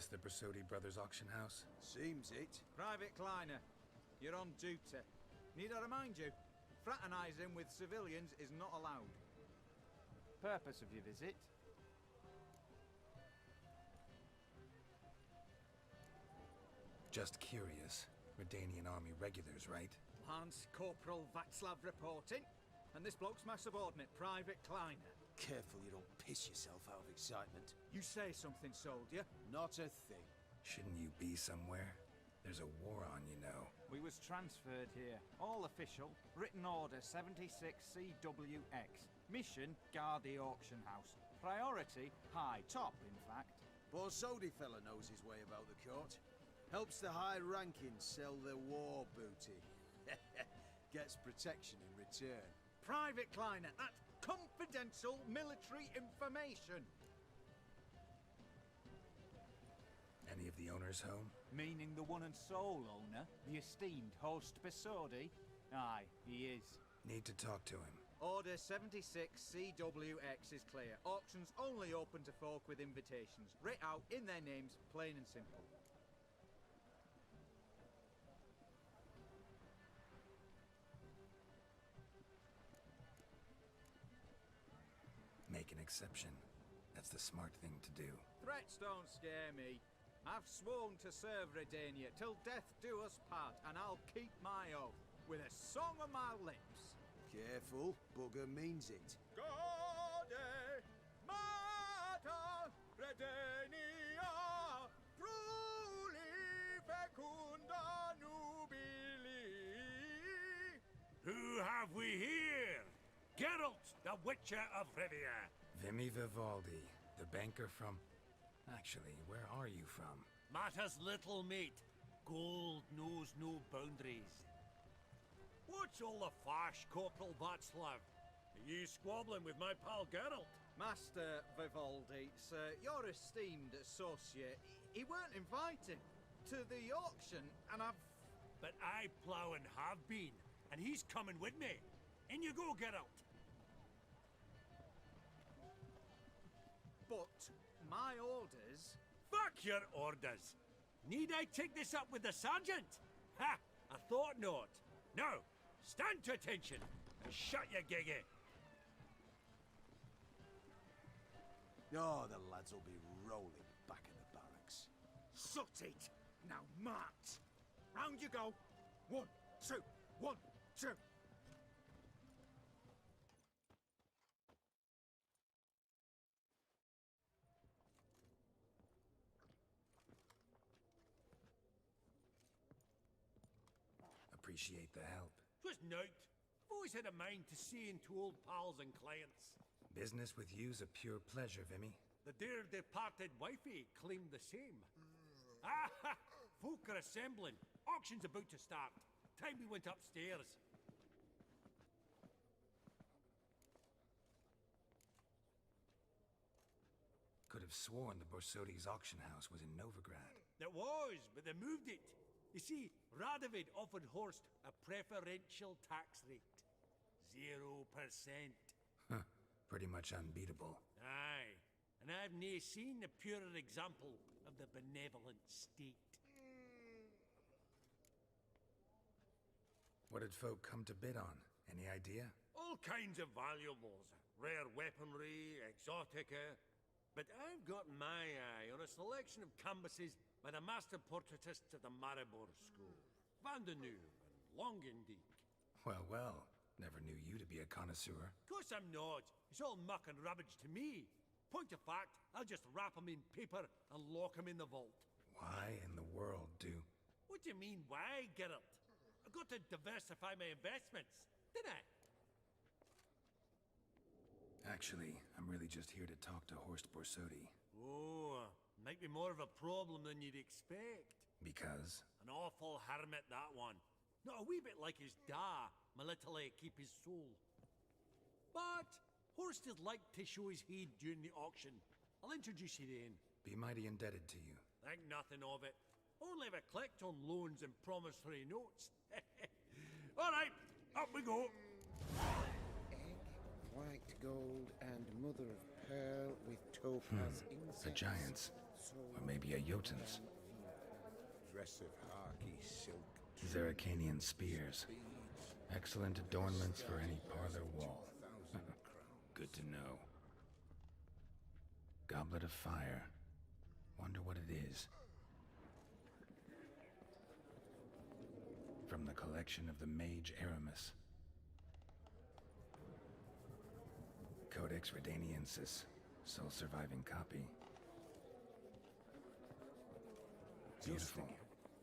this the Brasodi Brothers auction house? Seems it. Private Kleiner, you're on duty. Need I remind you, fraternizing with civilians is not allowed. Purpose of your visit? Just curious. Redanian army regulars, right? Lance Corporal Václav reporting, and this bloke's my subordinate, Private Kleiner. Careful you don't piss yourself out of excitement. You say something, soldier. Not a thing. Shouldn't you be somewhere? There's a war on, you know. We was transferred here. All official. Written order 76 CWX. Mission, guard the auction house. Priority, high. Top, in fact. Borsodi fella knows his way about the court. Helps the high rankings sell their war booty. Gets protection in return. Private Kleiner, that's confidential military information. Any of the owners home? Meaning the one and sole owner, the esteemed host Besodi? Aye, he is. Need to talk to him. Order 76 CWX is clear. Auctions only open to folk with invitations. Writ out in their names, plain and simple. Make an exception. That's the smart thing to do. Threats don't scare me. I've sworn to serve Redania till death do us part, and I'll keep my oath with a song on my lips. Careful, bugger means it. Gaude Mater Redania, truly fecunda nubili. Who have we here? Geralt, the Witcher of Rivia. Vimy Vivaldi, the banker from... Actually, where are you from? Matters little, mate. Gold knows no boundaries. What's all the fash, Corporal Václav? Are you squabbling with my pal Geralt? Master Vivaldi, sir, your esteemed associate, he weren't invited to the auction, and I've... But I plough and have been, and he's coming with me. In you go, Geralt. But my orders... Fuck your orders! Need I take this up with the sergeant? Ha! I thought not. Now, stand to attention and shut your giggy. Oh, the lads will be rolling back in the barracks. Sut it! Now march! Round you go! 1, 2, 1, 2! Appreciate the help. 'Twas nowt. I've always had a mind to see into old pals and clients. Business with you's a pure pleasure, Vimy. The dear departed wifey claimed the same. Ah ha! Folk are assembling. Auction's about to start. Time we went upstairs. Could have sworn the Borsodi's auction house was in Novigrad. It was, but they moved it. You see, Radovid offered Horst a preferential tax rate. 0%. Huh. Pretty much unbeatable. Aye. And I've nae seen a purer example of the benevolent state. What did folk come to bid on? Any idea? All kinds of valuables. Rare weaponry, exotica. But I've got my eye on a selection of canvases by the master portraitists of the Maribor School. Van de Neuve and Longendijk. Well, well. Never knew you to be a connoisseur. Of course I'm not. It's all muck and rubbish to me. Point of fact, I'll just wrap 'em in paper and lock 'em in the vault. Why in the world do... What do you mean, why, Geralt? I've got to diversify my investments, didn't I? Actually, I'm really just here to talk to Horst Borsodi. Oh, might be more of a problem than you'd expect. Because? An awful hermit, that one. Not a wee bit like his da, my little keep his soul. But Horst is like to show his heed during the auction. I'll introduce you then. Be mighty indebted to you. Think nothing of it. Only if I clicked on loans and promissory notes. All right, up we go. Egg, white gold, and mother of pearl with topaz insects. The Giants. Or maybe a Jotun's. Dress of harky silk. Zeracanian spears. Excellent adornments for any parlor wall. Good to know. Goblet of fire. Wonder what it is. From the collection of the mage Aramis. Codex Redaniensis. Sole surviving copy. Beautiful.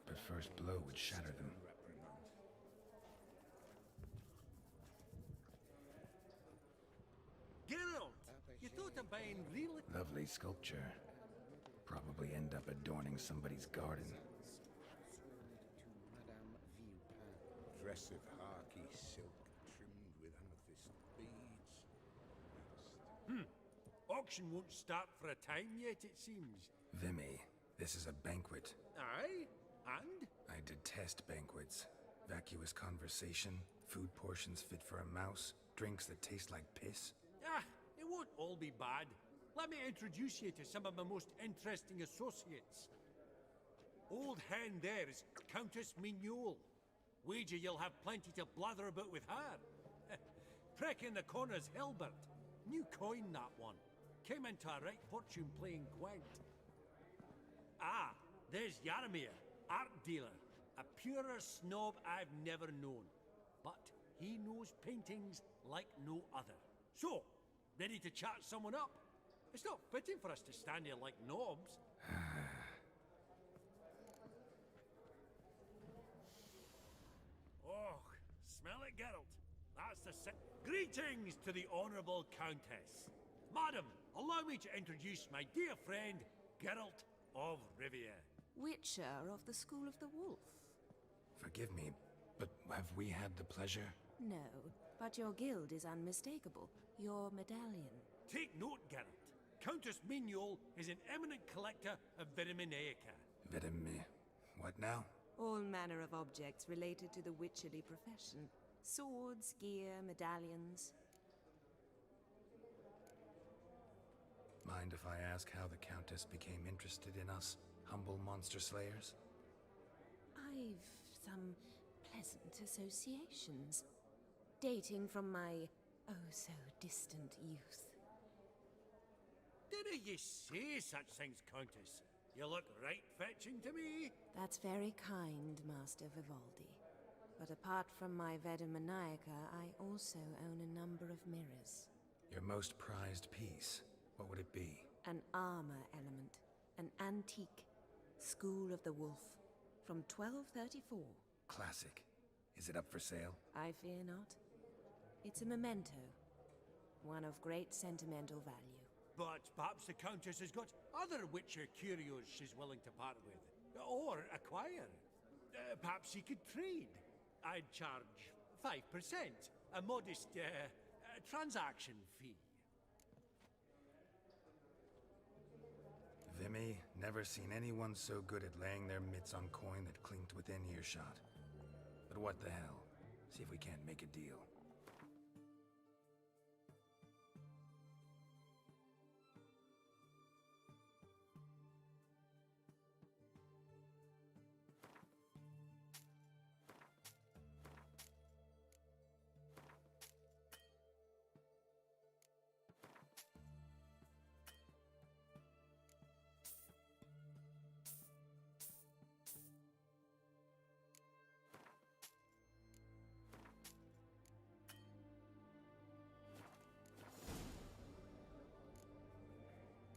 But first blow would shatter them. Geralt! You thought of buying really... Lovely sculpture. Probably end up adorning somebody's garden. Dress of harky silk trimmed with amethyst beads. Auction won't start for a time yet, it seems. Vimy, this is a banquet. Aye? And? I detest banquets. Vacuous conversation, food portions fit for a mouse, drinks that taste like piss. Ah, it won't all be bad. Let me introduce you to some of my most interesting associates. Old hen there is Countess Mignole. Wager you'll have plenty to blather about with her. Prick in the corner's Hilbert. New coin, that one. Came into a right fortune playing Gwent. Ah, there's Yaramir, art dealer. A purer snob I've never known. But he knows paintings like no other. So, ready to chat someone up? It's not fitting for us to stand here like knobs. Oh, smell it, Geralt. That's the Greetings to the Honourable Countess. Madam, allow me to introduce my dear friend, Geralt of Rivia. Witcher of the School of the Wolf. Forgive me, but have we had the pleasure? No, but your guild is unmistakable. Your medallion. Take note, Geralt. Countess Mignole is an eminent collector of Vitaminaica. What now? All manner of objects related to the witcherly profession. Swords, gear, medallions. Mind if I ask how the Countess became interested in us, humble monster slayers? I've some pleasant associations, dating from my oh-so-distant youth. Didn't you say such things, Countess? You look right fetching to me. That's very kind, Master Vivaldi. But apart from my Vitaminaica, I also own a number of mirrors. Your most prized piece, what would it be? An armor element. An antique. School of the Wolf. From 1234. Classic. Is it up for sale? I fear not. It's a memento. One of great sentimental value. But perhaps the Countess has got other Witcher curios she's willing to part with. Or acquire. Perhaps she could trade. I'd charge 5%. A modest transaction fee. Vimy, never seen anyone so good at laying their mitts on coin that clinked within earshot. But what the hell? See if we can't make a deal.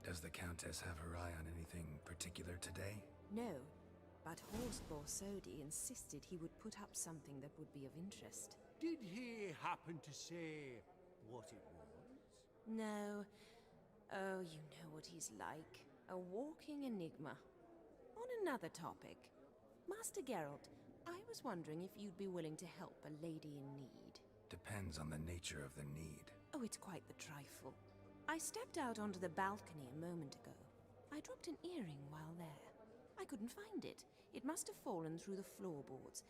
Does the Countess have her eye on anything particular today? No, but Horst Borsodi insisted he would put up something that would be of interest. Did he happen to say what it was? No. Oh, you know what he's like. A walking enigma. On another topic. Master Geralt, I was wondering if you'd be willing to help a lady in need. Depends on the nature of the need. Oh, it's quite the trifle. I stepped out onto the balcony a moment ago. I dropped an earring while there. I couldn't find it. It must have fallen through the floorboards.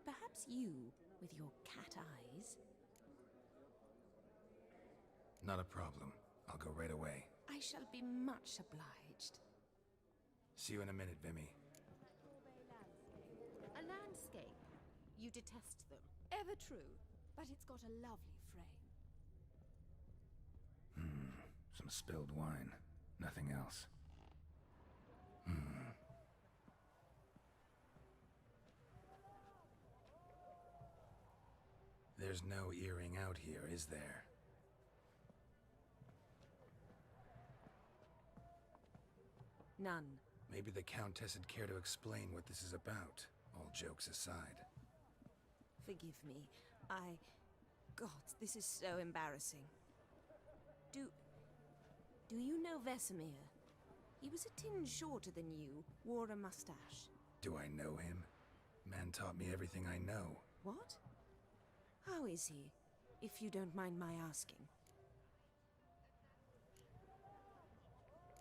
Perhaps you, with your cat eyes... Not a problem. I'll go right away. I shall be much obliged. See you in a minute, Vimy. A landscape. You detest them. Ever true. But it's got a lovely frame. Some spilled wine. Nothing else. There's no earring out here, is there? None. Maybe the Countess would care to explain what this is about, all jokes aside. Forgive me. God, this is so embarrassing. Do you know Vesemir? He was a tinge shorter than you, wore a mustache. Do I know him? Man taught me everything I know. What? How is he, if you don't mind my asking?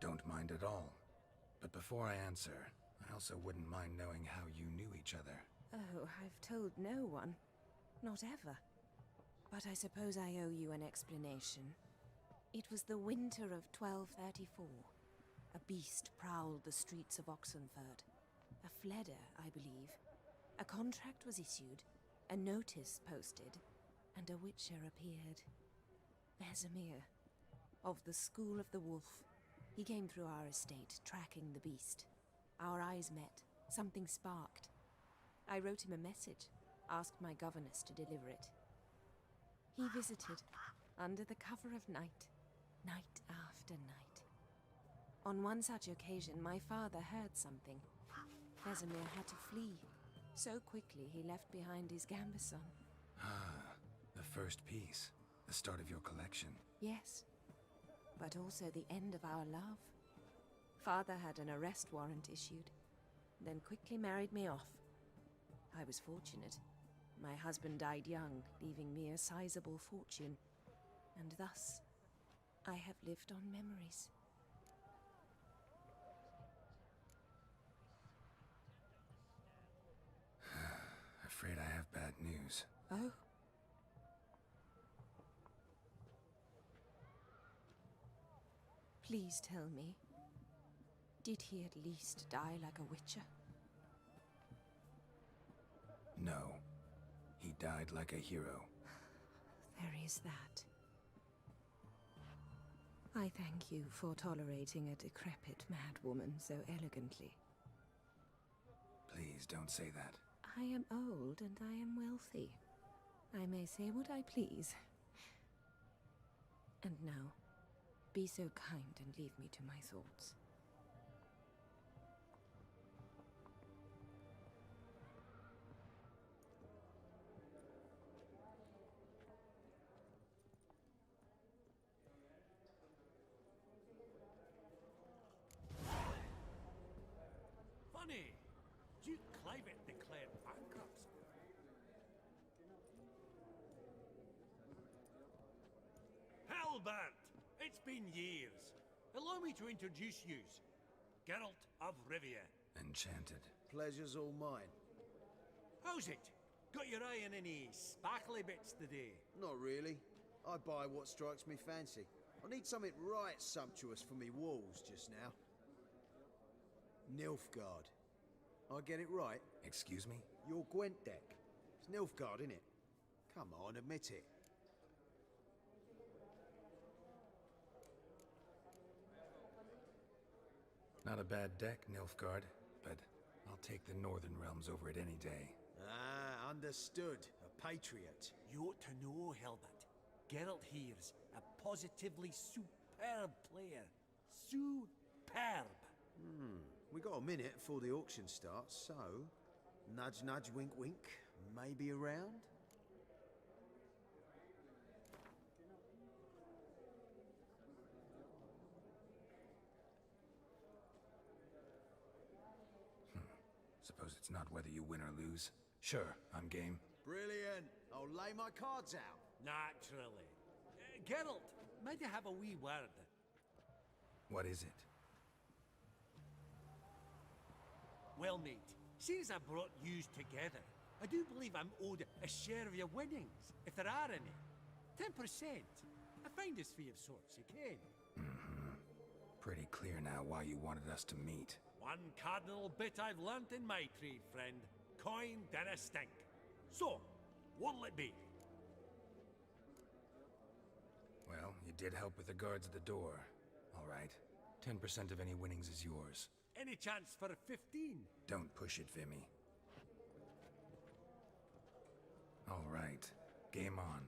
Don't mind at all. But before I answer, I also wouldn't mind knowing how you knew each other. Oh, I've told no one. Not ever. But I suppose I owe you an explanation. It was the winter of 1234. A beast prowled the streets of Oxenford. A fledder, I believe. A contract was issued, a notice posted, and a witcher appeared. Vesemir, of the School of the Wolf. He came through our estate, tracking the beast. Our eyes met. Something sparked. I wrote him a message, asked my governess to deliver it. He visited, under the cover of night, night after night. On one such occasion, my father heard something. Vesemir had to flee. So quickly, he left behind his gambeson. Ah, the first piece. The start of your collection. Yes, but also the end of our love. Father had an arrest warrant issued, then quickly married me off. I was fortunate. My husband died young, leaving me a sizable fortune. And thus, I have lived on memories. Afraid I have bad news. Oh? Please tell me, did he at least die like a witcher? No. He died like a hero. There is that. I thank you for tolerating a decrepit madwoman so elegantly. Please don't say that. I am old and I am wealthy. I may say what I please. And now, be so kind and leave me to my thoughts. Funny, Duke Clivet declared bankruptcy. Halbert, it's been years. Allow me to introduce yous. Geralt of Rivia. Enchanted. Pleasure's all mine. How's it? Got your eye on any sparkly bits today? Not really. I buy what strikes me fancy. I need something right sumptuous for me walls just now. Nilfgaard. I get it right? Excuse me? Your Gwent deck. It's Nilfgaard, innit? Come on, admit it. Not a bad deck, Nilfgaard, but I'll take the Northern Realms over it any day. Ah, understood. A patriot. You ought to know, Helbert. Geralt here's a positively superb player. Superb! We got a minute before the auction starts, so... Nudge, nudge, wink, wink. Maybe around? Suppose it's not whether you win or lose. Sure, I'm game. Brilliant. I'll lay my cards out. Naturally. Geralt, might I have a wee word? What is it? Well, mate, seeing as I brought yous together, I do believe I'm owed a share of your winnings, if there are any. 10%. A finder's fee of sorts, you can. Pretty clear now why you wanted us to meet. One cardinal bit I've learnt in my trade, friend. Coin dinna stink. So, what'll it be? Well, you did help with the guards at the door. All right. 10% of any winnings is yours. Any chance for a 15? Don't push it, Vimy. All right. Game on.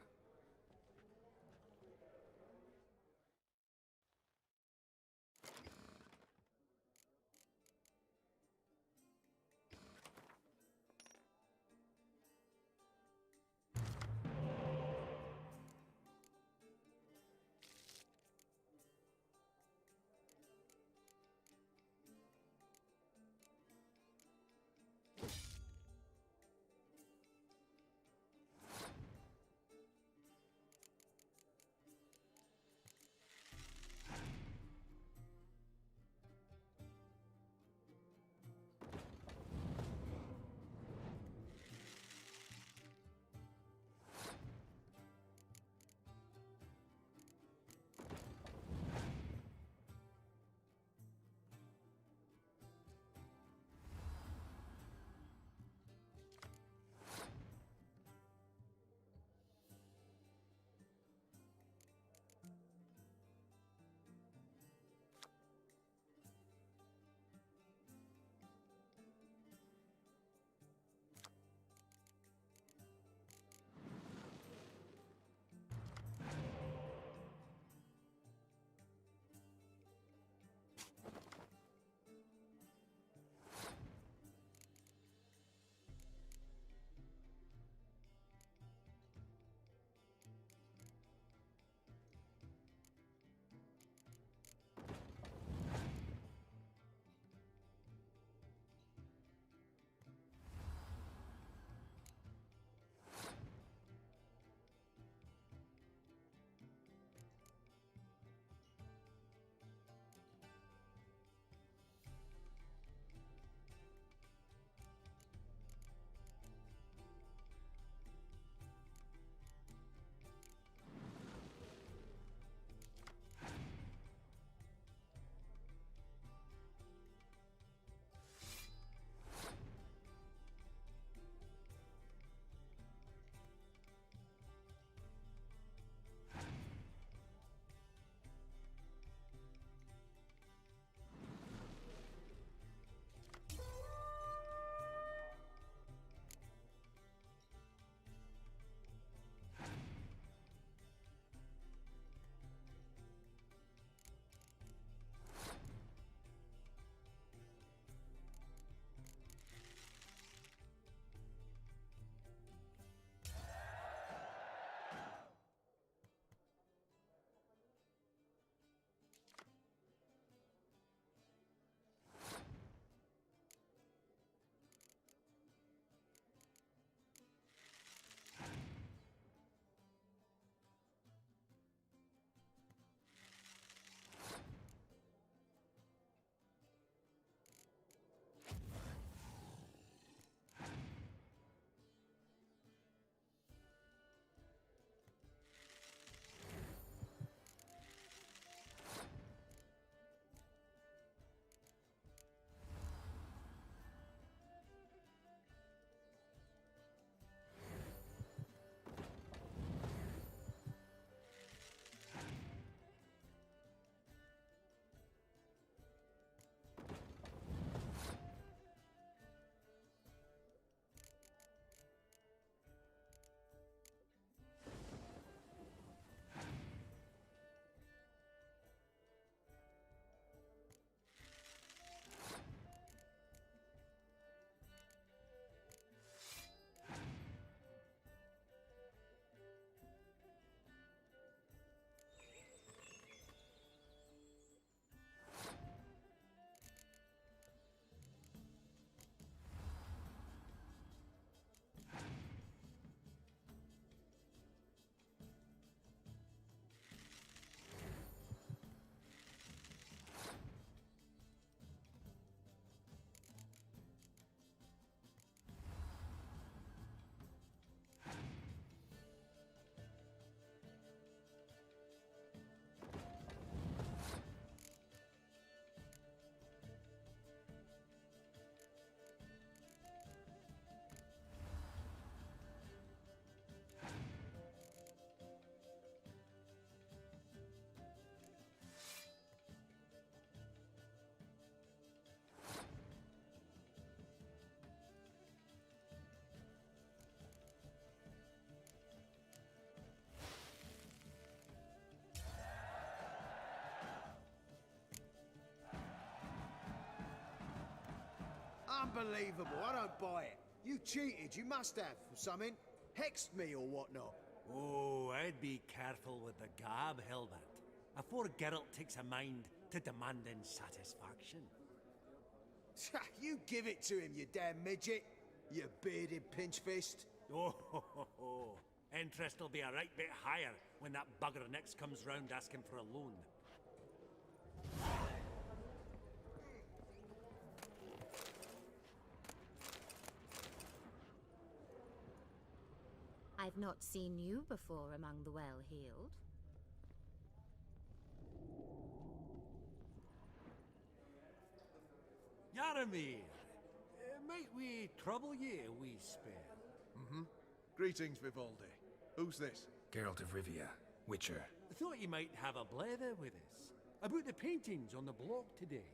Unbelievable, I don't buy it. You cheated, you must have, or something. Hexed me or whatnot. Oh, I'd be careful with the gab, Hilbert. Afore Geralt takes a mind to demanding satisfaction. You give it to him, you damn midget. You bearded pinchfist. Oh, ho, ho, ho. Interest will be a right bit higher when that bugger next comes round asking for a loan. I've not seen you before among the well-heeled. Yaramir, might we trouble ye a wee spell? Greetings, Vivaldi. Who's this? Geralt of Rivia, Witcher. I thought you might have a blether with us. About the paintings on the block today.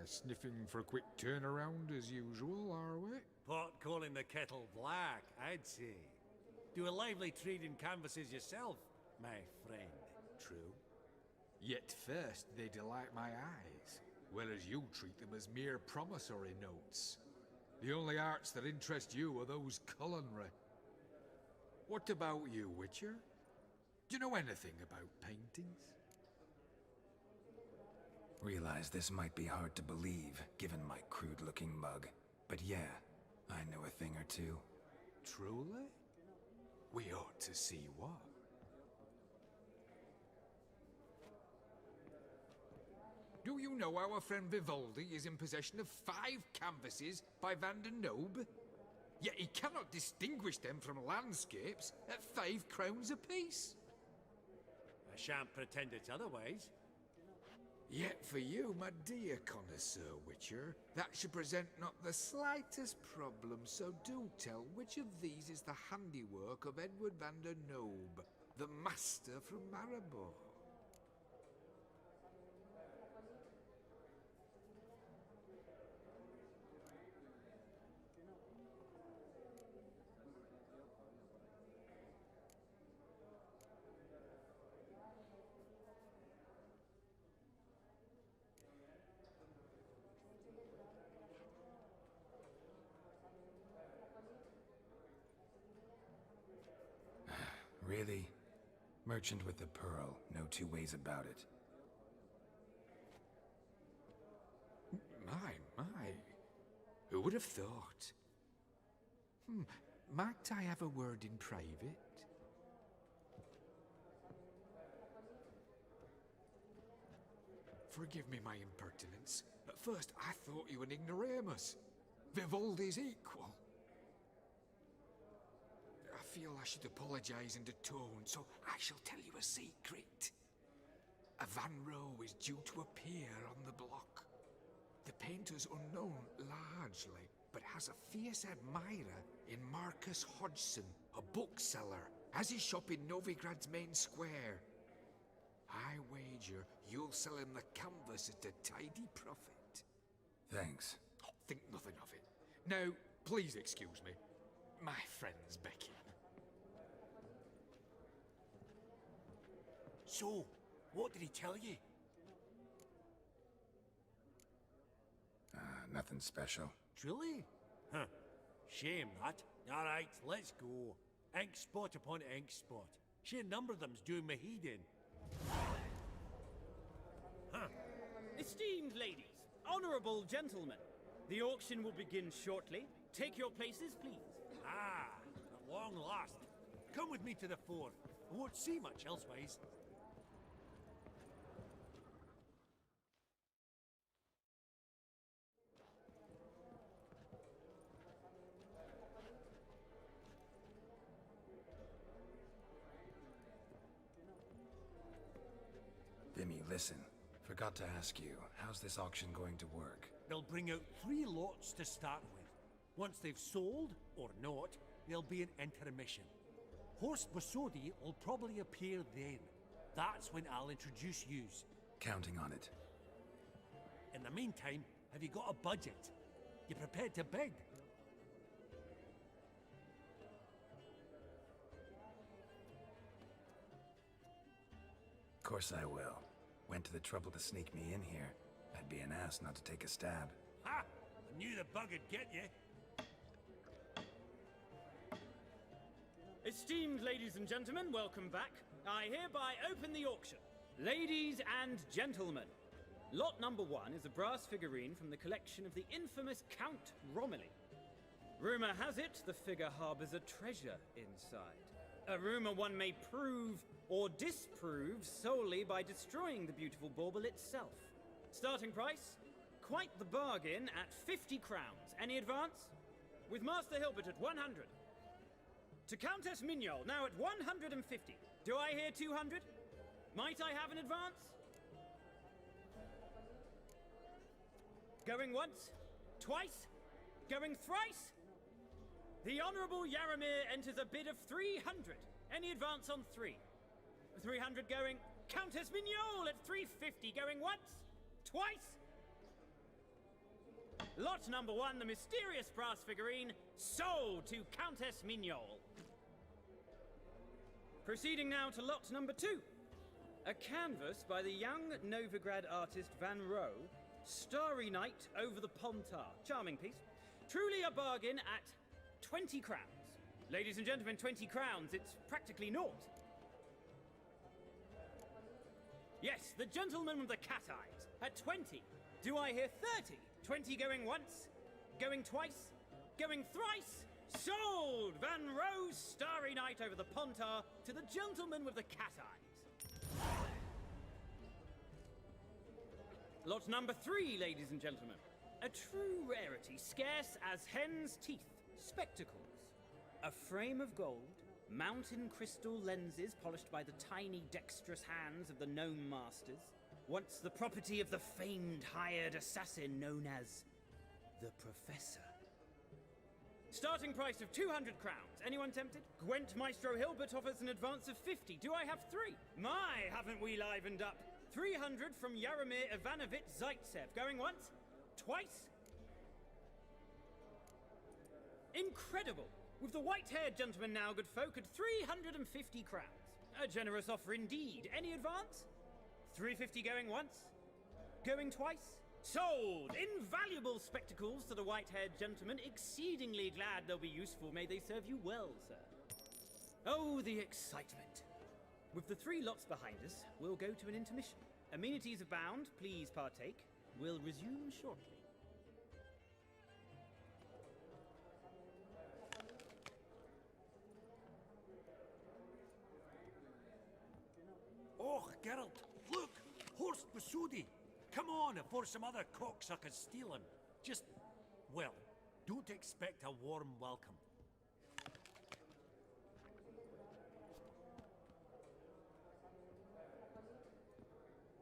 Sniffing for a quick turnaround as usual, are we? Pot calling the kettle black, I'd say. Do a lively trade in canvases yourself, my friend. True. Yet first they delight my eyes, whereas you treat them as mere promissory notes. The only arts that interest you are those culinary. What about you, Witcher? Do you know anything about paintings? Realize this might be hard to believe, given my crude-looking mug. But yeah, I know a thing or two. Truly? We ought to see what. Do you know our friend Vivaldi is in possession of 5 canvases by Van der Nobe? Yet he cannot distinguish them from landscapes at 5 crowns apiece. I shan't pretend it's otherwise. Yet for you, my dear connoisseur Witcher, that should present not the slightest problem, so do tell which of these is the handiwork of Edward van der Nobe, the master from Maribor. Really? Merchant with the pearl, no two ways about it. My. Who would have thought? Might I have a word in private? Forgive me my impertinence. At first I thought you an ignoramus. Vivaldi's equal. I feel I should apologize in the tone, so I shall tell you a secret. A Van Rowe is due to appear on the block. The painter's unknown largely, but has a fierce admirer in Marcus Hodgson, a bookseller, has his shop in Novigrad's main square. I wager you'll sell him the canvas at a tidy profit. Thanks. Oh, think nothing of it. Now, please excuse me. My friend's Becky. So, what did he tell you? Nothing special. Truly? Huh. Shame that. Alright, let's go. Ink spot upon ink spot. Sheer number of them's doing me heed in. Huh. Esteemed ladies, honorable gentlemen, the auction will begin shortly. Take your places, please. At long last. Come with me to the fore. I won't see much elsewise. Vimy, listen. Forgot to ask you, how's this auction going to work? They'll bring out 3 lots to start with. Once they've sold, or not, there'll be an intermission. Horst Bosodi will probably appear then. That's when I'll introduce yous. Counting on it. In the meantime, have you got a budget? You prepared to bid? Of course I will. Went to the trouble to sneak me in here. I'd be an ass not to take a stab. Ha! Knew the bug would get you. Esteemed ladies and gentlemen, welcome back. I hereby open the auction. Ladies and gentlemen, lot number 1 is a brass figurine from the collection of the infamous Count Romilly. Rumor has it the figure harbors a treasure inside. A rumor one may prove or disprove solely by destroying the beautiful bauble itself. Starting price? Quite the bargain at 50 crowns. Any advance? With Master Hilbert at 100. To Countess Mignol, now at 150. Do I hear 200? Might I have an advance? Going once? Twice? Going thrice? The Honourable Yaramir enters a bid of 300. Any advance on 3? 300 going. Countess Mignol at 350. Going once? Twice? Lot number 1, the mysterious brass figurine, sold to Countess Mignol. Proceeding now to lot number 2. A canvas by the young Novigrad artist Van Rohe, Starry Night over the Pontar. Charming piece. Truly a bargain at 20 crowns. Ladies and gentlemen, 20 crowns, it's practically naught. Yes, the gentleman with the cat eyes, at 20. Do I hear 30? 20 going once, going twice, going thrice. Sold! Van Rohe's Starry Night over the Pontar to the gentleman with the cat eyes. Lot number 3, ladies and gentlemen. A true rarity, scarce as hen's teeth. Spectacles. A frame of gold, mountain crystal lenses polished by the tiny dexterous hands of the gnome masters. Once the property of the famed hired assassin known as the Professor. Starting price of 200 crowns. Anyone tempted? Gwent Maestro Hilbert offers an advance of 50. Do I have 3? My, haven't we livened up? 300 from Yaramir Ivanovich Zaitsev. Going once? Twice? Incredible! With the white-haired gentleman now, good folk, at 350 crowns. A generous offer indeed. Any advance? 350 going once? Going twice? Sold! Invaluable spectacles to the white-haired gentleman. Exceedingly glad they'll be useful. May they serve you well, sir. Oh, the excitement. With the 3 lots behind us, we'll go to an intermission. Amenities abound. Please partake. We'll resume shortly. Oh, Geralt, look! Horst Basudi! Come on before some other cocksuckers steal him. Just, well, don't expect a warm welcome.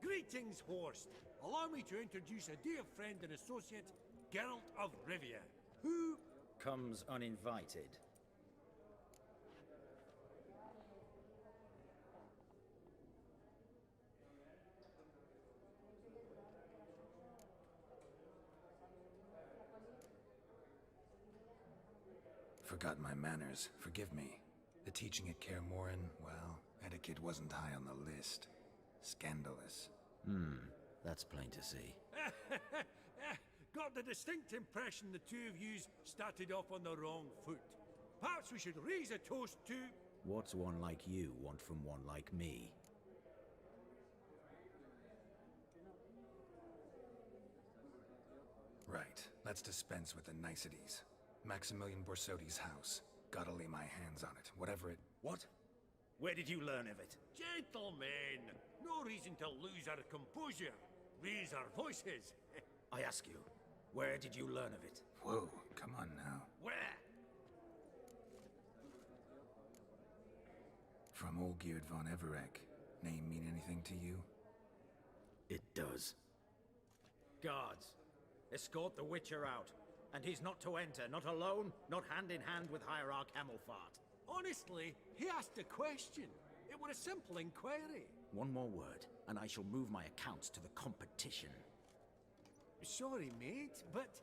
Greetings, Horst. Allow me to introduce a dear friend and associate, Geralt of Rivia, who comes uninvited. Forgot my manners. Forgive me. The teaching at Kaer Morhen, well, etiquette wasn't high on the list. Scandalous. That's plain to see. Got the distinct impression the two of yous started off on the wrong foot. Perhaps we should raise a toast to... What's one like you want from one like me? Right. Let's dispense with the niceties. Maximilian Borsodi's house. Gotta lay my hands on it, whatever it... What? Where did you learn of it? Gentlemen, no reason to lose our composure. Raise our voices. I ask you, where did you learn of it? Whoa, come on now. Where? From Olgierd von Everek. Name mean anything to you? It does. Guards, escort the Witcher out. And he's not to enter, not alone, not hand in hand with Hierarch Hamilfart. Honestly, he asked a question. It was a simple inquiry. One more word, and I shall move my accounts to the competition. Sorry, mate, but...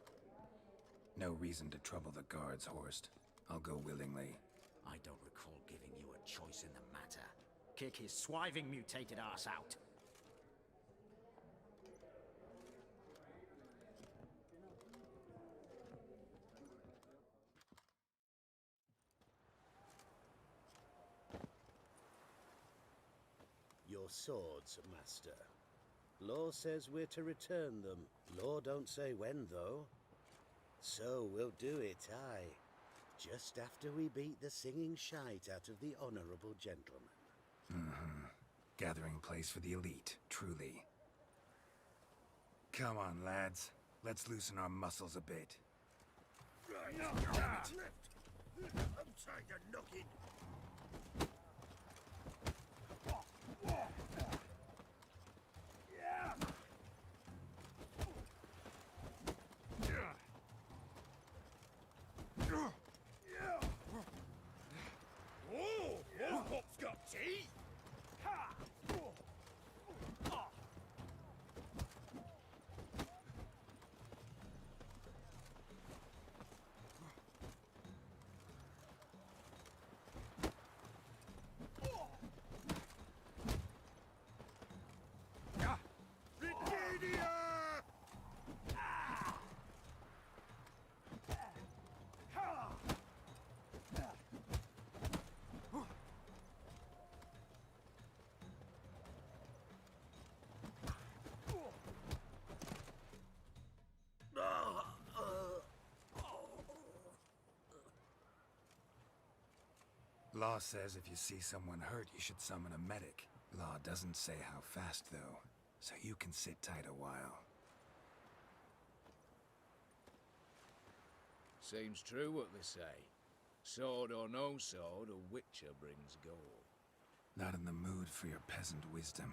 No reason to trouble the guards, Horst. I'll go willingly. I don't recall giving you a choice in the matter. Kick his swiving mutated ass out. your swords, Master. Law says we're to return them. Law don't say when, though. So we'll do it, aye. Just after we beat the singing shite out of the honourable gentleman. Mm-hmm. Gathering place for the elite, truly. Come on, lads. Let's loosen our muscles a bit. I'm trying to knock it. Oh, Pop's got teeth. Law says if you see someone hurt, you should summon a medic. Law doesn't say how fast, though, so you can sit tight a while. Seems true what they say. Sword or no sword, a witcher brings gold. Not in the mood for your peasant wisdom.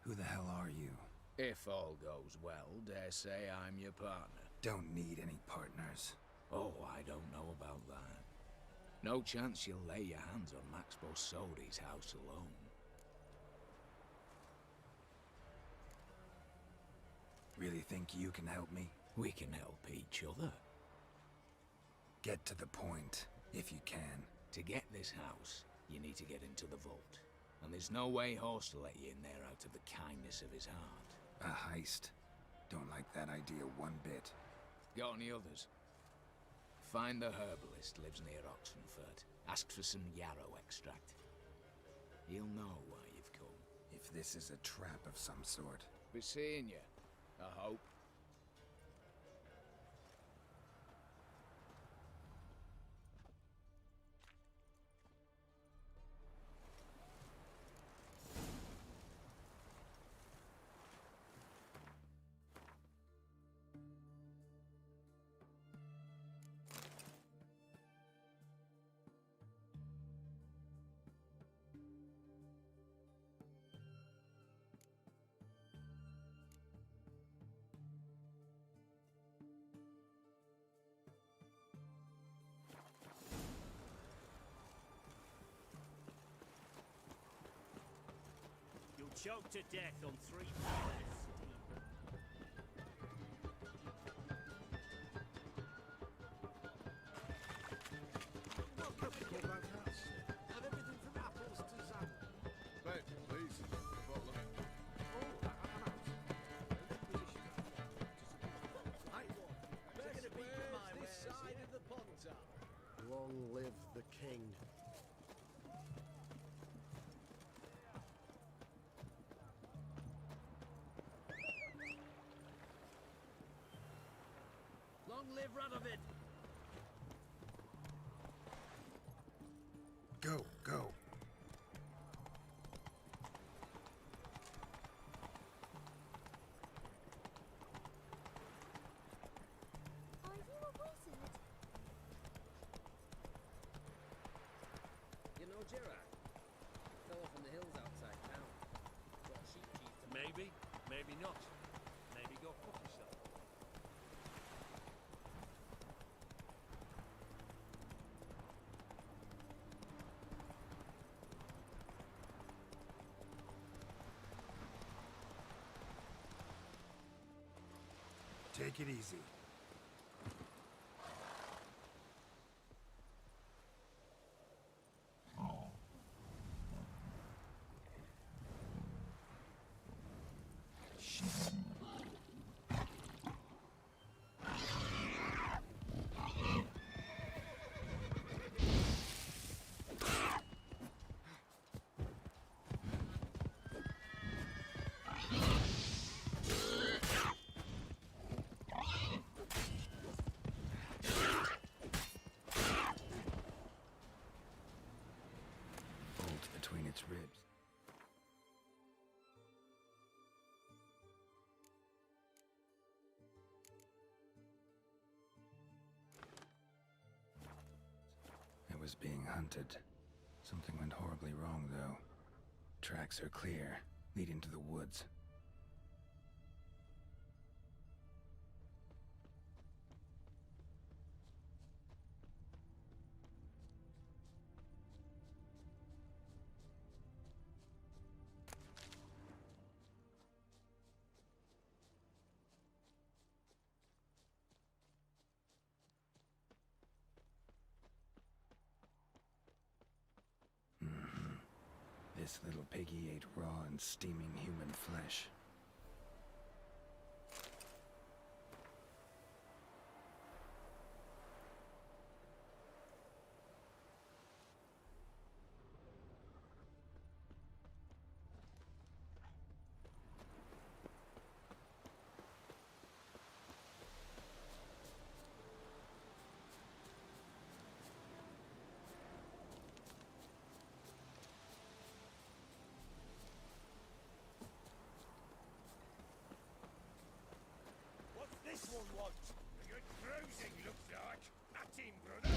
Who the hell are you? If all goes well, dare say I'm your partner. Don't need any partners. Oh, I don't know about that. No chance you'll lay your hands on Max Borsodi's house alone. Really think you can help me? We can help each other. Get to the point, if you can. To get this house, you need to get into the vault. And there's no way Horst will let you in there out of the kindness of his heart. A heist. Don't like that idea one bit. Got any others? Find the herbalist, lives near Oxenfurt. Ask for some yarrow extract. He'll know why you've come. If this is a trap of some sort. Be seeing you, I hope. Choked to death on 3 pounds of steam. What capital bank has? Have everything from apples to Zambia. Babe, please. Bottle of... Oh, I'm out. Best wares this side of the Pontar. Long live the king. Long live Radovid. Go, go. Are you a wizard? You know Gerard? Fell off in the hills outside town. Got a sheep chief to... Maybe, maybe not. Maybe go fuck yourself. Take it easy. between its ribs. It was being hunted. Something went horribly wrong, though. Tracks are clear, leading to the woods. This little piggy ate raw and steaming human flesh. This one wants a good bruising, looks like. At him, brother.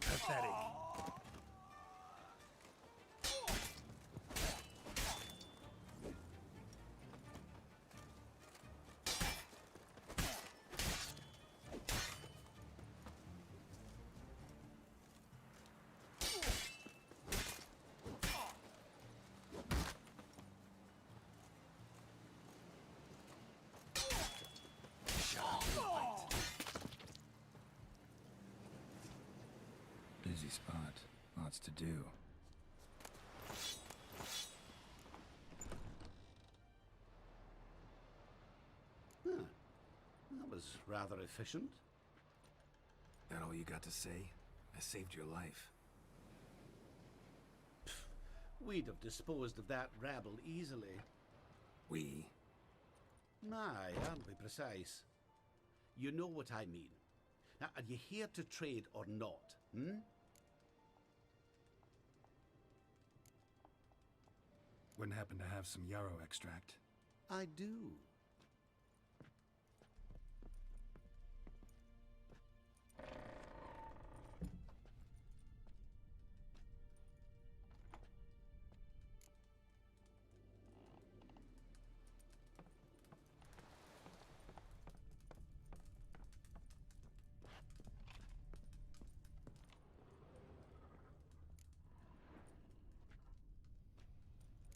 Pathetic. Busy spot. Lots to do. That was rather efficient. That all you got to say? I saved your life. We'd have disposed of that rabble easily. We? Aye, I'll be precise. You know what I mean. Now, are you here to trade or not, Wouldn't happen to have some yarrow extract. I do.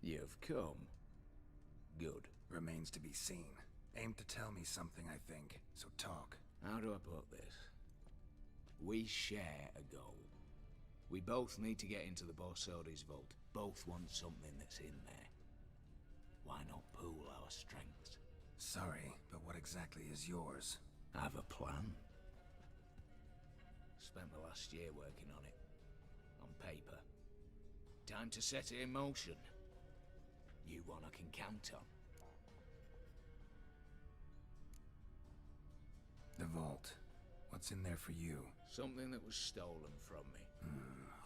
You've come. Good. Remains to be seen. Aim to tell me something, I think. So talk. How do I put this? We share a goal. We both need to get into the Borsodi's vault. Both want something that's in there. Why not pool our strengths? Sorry, but what exactly is yours? I have a plan. Spent the last year working on it. On paper. Time to set it in motion. You one I can count on. The vault. What's in there for you? Something that was stolen from me.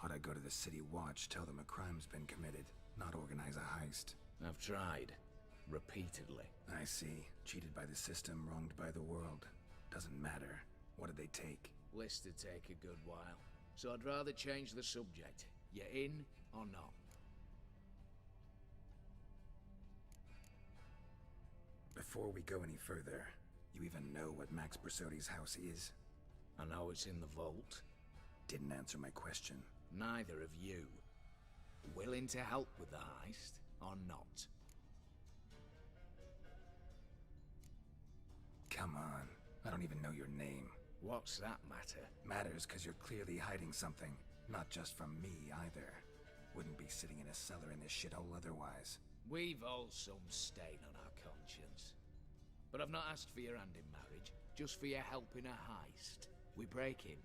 Ought I go to the City Watch, tell them a crime's been committed, not organize a heist? I've tried. Repeatedly. I see. Cheated by the system, wronged by the world. Doesn't matter. What did they take? List'd take a good while. So I'd rather change the subject. You in or not? Before we go any further, you even know what Max Bersodi's house is? I know it's in the vault. Didn't answer my question. Neither of you. Willing to help with the heist or not? Come on. I don't even know your name. What's that matter? Matters because you're clearly hiding something. Not just from me, either. Wouldn't be sitting in a cellar in this shithole otherwise. We've all some stain on our conscience. But I've not asked for your hand in marriage, just for your help in a heist. We break in,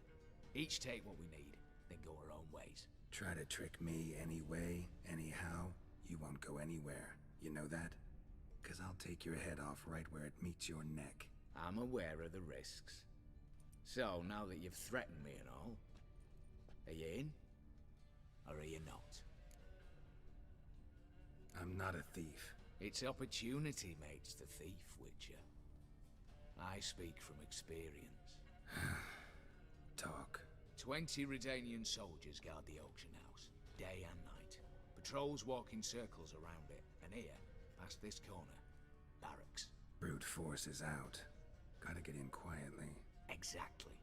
each take what we need, then go our own ways. Try to trick me anyway, anyhow, you won't go anywhere. You know that? 'Cause I'll take your head off right where it meets your neck. I'm aware of the risks. So, now that you've threatened me and all, are you in? Or are you not? I'm not a thief. It's opportunity makes the thief, Witcher. I speak from experience. Talk. 20 Redanian soldiers guard the auction house, day and night. Patrols walk in circles around it, and here, past this corner, barracks. Brute force is out. Gotta get in quietly. Exactly.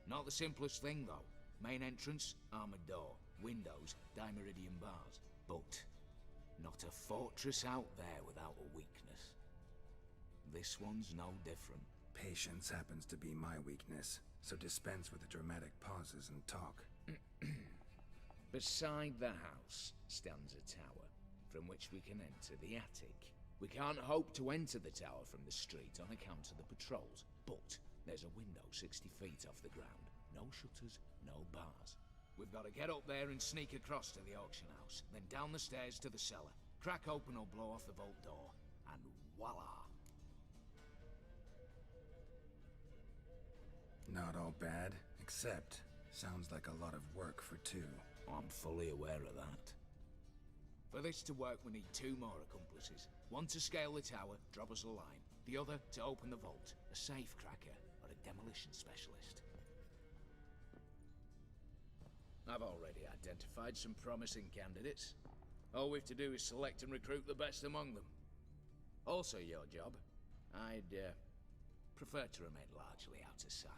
Not the simplest thing, though. Main entrance, armored door. Windows, dimeridian bars. But not a fortress out there without a weakness. This one's no different. Patience happens to be my weakness, so dispense with the dramatic pauses and talk. Beside the house stands a tower, from which we can enter the attic. We can't hope to enter the tower from the street on account of the patrols, but there's a window 60 feet off the ground. No shutters, no bars. We've got to get up there and sneak across to the auction house, then down the stairs to the cellar, crack open or blow off the vault door, and voila! Not all bad, except sounds like a lot of work for two. I'm fully aware of that. For this to work, we need 2 more accomplices. One to scale the tower, drop us a line. The other to open the vault, a safe cracker or a demolition specialist. I've already identified some promising candidates. All we have to do is select and recruit the best among them. Also your job. I'd prefer to remain largely out of sight.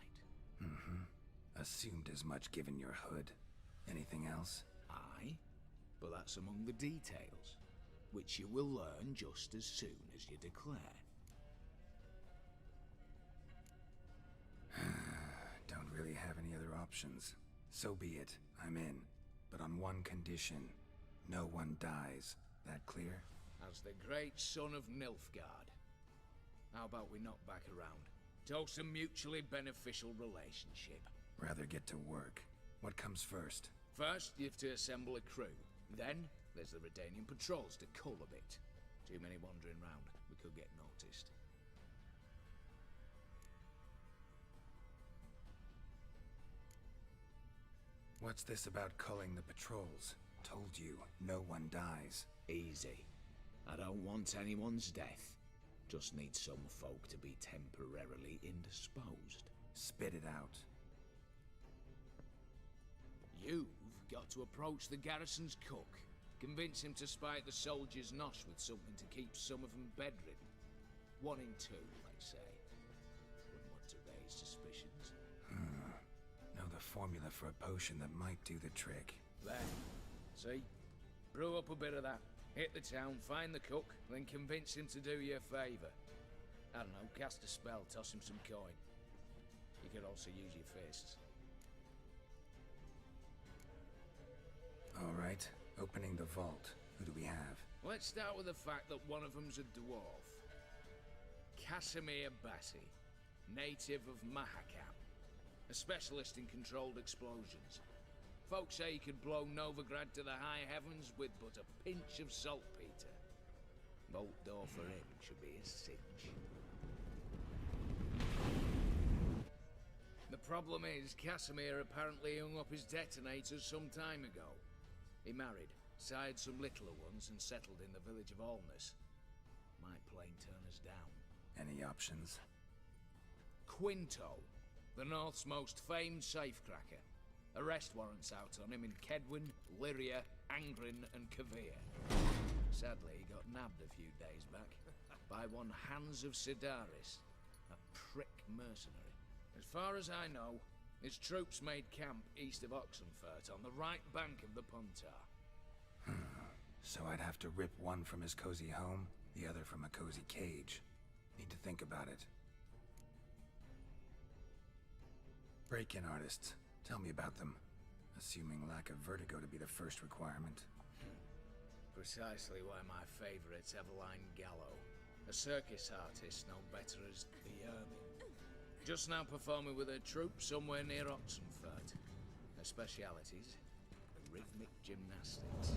Assumed as much given your hood. Anything else? Aye, but that's among the details, which you will learn just as soon as you declare. Don't really have any other options. So be it. I'm in. But on one condition. No one dies. That clear? As the great son of Nilfgaard. How about we knock back around? Toast a mutually beneficial relationship. Rather get to work. What comes first? First, you have to assemble a crew. Then, there's the Redanian patrols to cull a bit. Too many wandering round. We could get noticed. What's this about culling the patrols? Told you, no one dies. Easy. I don't want anyone's death. Just need some folk to be temporarily indisposed. Spit it out. You've got to approach the garrison's cook. Convince him to spike the soldiers' nosh with something to keep some of them bedridden. 1 in 2, let's say. Wouldn't want to raise suspicions. Know the formula for a potion that might do the trick. There. See? Brew up a bit of that. Hit the town, find the cook, then convince him to do you a favour. I don't know, cast a spell, toss him some coin. You could also use your fists. Alright, opening the vault. Who do we have? Let's start with the fact that one of them's a dwarf. Casimir Bassi, native of Mahakam. A specialist in controlled explosions. Folks say he could blow Novigrad to the high heavens with but a pinch of saltpeter. Vault door for him should be a cinch. The problem is, Casimir apparently hung up his detonators some time ago. He married, sired some littler ones, and settled in the village of Alness. Might plain turn us down. Any options? Quinto, the North's most famed safecracker. Arrest warrants out on him in Kedwin, Lyria, Angren, and Kavir. Sadly, he got nabbed a few days back by one Hans of Sidaris, a prick mercenary. As far as I know, his troops made camp east of Oxenfurt on the right bank of the Puntar. So I'd have to rip one from his cozy home, the other from a cozy cage. Need to think about it. Break-in artists. Tell me about them. Assuming lack of vertigo to be the first requirement. Precisely why my favourite's Eveline Gallo, a circus artist known better as the Ermine. Just now performing with her troupe somewhere near Oxenfurt. Her specialities, rhythmic gymnastics,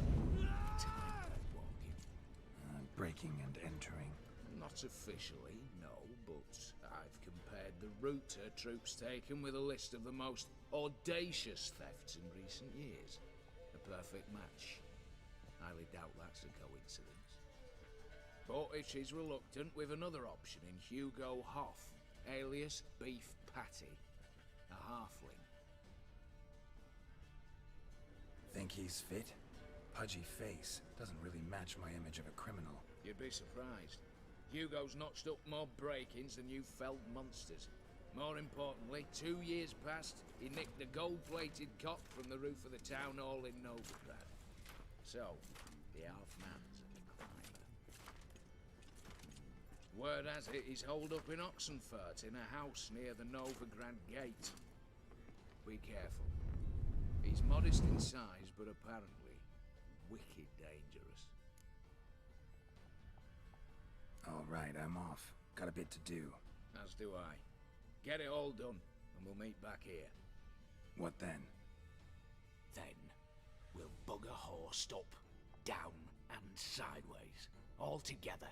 tightrope walking. Breaking and entering. Not officially, no, but I've compared the route her troope's taken with a list of the most audacious thefts in recent years. A perfect match. Highly doubt that's a coincidence. But if she's reluctant, we've another option in Hugo Hoff, alias Beef Patty, a halfling. Think he's fit? Pudgy face. Doesn't really match my image of a criminal. You'd be surprised. Hugo's notched up more break-ins than you felled monsters. More importantly, 2 years past, he nicked a gold-plated cot from the roof of the town hall in Novigrad. So, the half-man's a decliner. Word has it he's holed up in Oxenfurt in a house near the Novigrad gate. Be careful. He's modest in size, but apparently wicked dangerous. All right, I'm off. Got a bit to do. As do I. Get it all done, and we'll meet back here. What then? Then, we'll bug a horse up, down, and sideways. All together.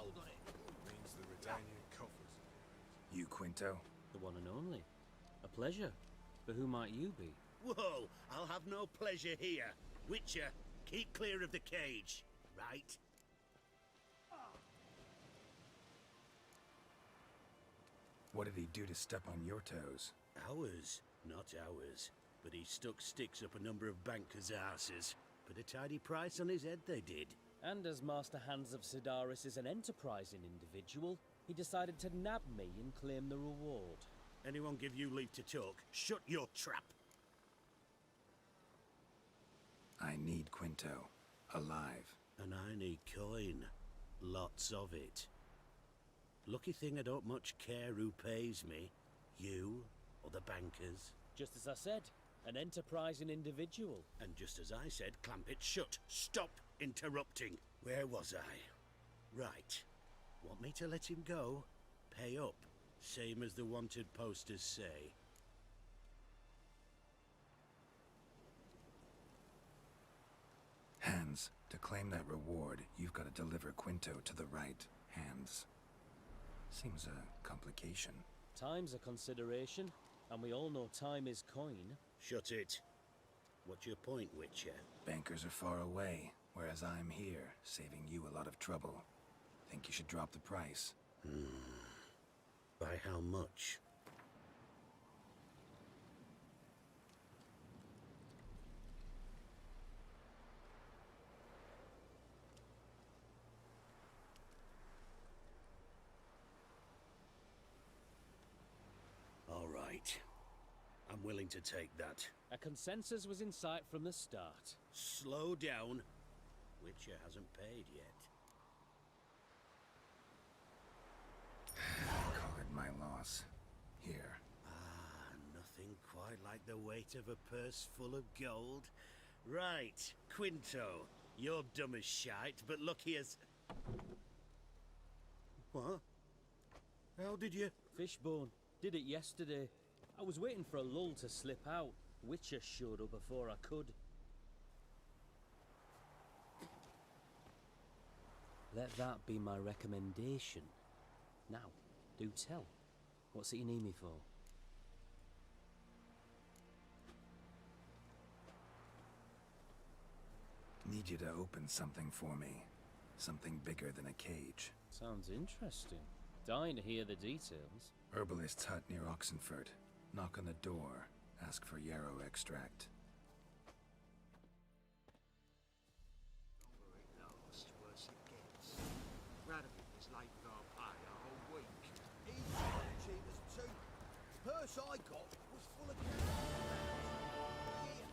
gold on it. Means the Redanian coffers. You, Quinto? The one and only. A pleasure. But who might you be? Whoa, I'll have no pleasure here. Witcher, keep clear of the cage, right? What did he do to step on your toes? Ours, not ours. But he stuck sticks up a number of bankers' asses. Put a tidy price on his head, they did. And as Master Hans of Sidaris is an enterprising individual, he decided to nab me and claim the reward. Anyone give you leave to talk? Shut your trap! I need Quinto. Alive. And I need coin. Lots of it. Lucky thing I don't much care who pays me. You or the bankers. Just as I said, an enterprising individual. And just as I said, clamp it shut. Stop interrupting. Where was I? Right. Want me to let him go? Pay up. Same as the wanted posters say. Hands, to claim that reward, you've got to deliver Quinto to the right hands. Seems a complication. Time's a consideration, and we all know time is coin. Shut it. What's your point, Witcher? Bankers are far away, whereas I'm here, saving you a lot of trouble. Think you should drop the price? By how much? All right. I'm willing to take that. A consensus was in sight from the start. Slow down. Witcher hasn't paid yet. Call it my loss. Here. Nothing quite like the weight of a purse full of gold. Right, Quinto. You're dumb as shite, but lucky as... What? How did you... Fishbone. Did it yesterday. I was waiting for a lull to slip out. Witcher showed up before I could. Let that be my recommendation. Now, do tell. What's it you need me for? Need you to open something for me. Something bigger than a cage. Sounds interesting. Dying to hear the details. Herbalist's hut near Oxenford. Knock on the door. Ask for yarrow extract. Longer it lasts, worse it gets. Radigan is late with our pay a whole week. He's cheap as two. Purse I got was full of cash. Here,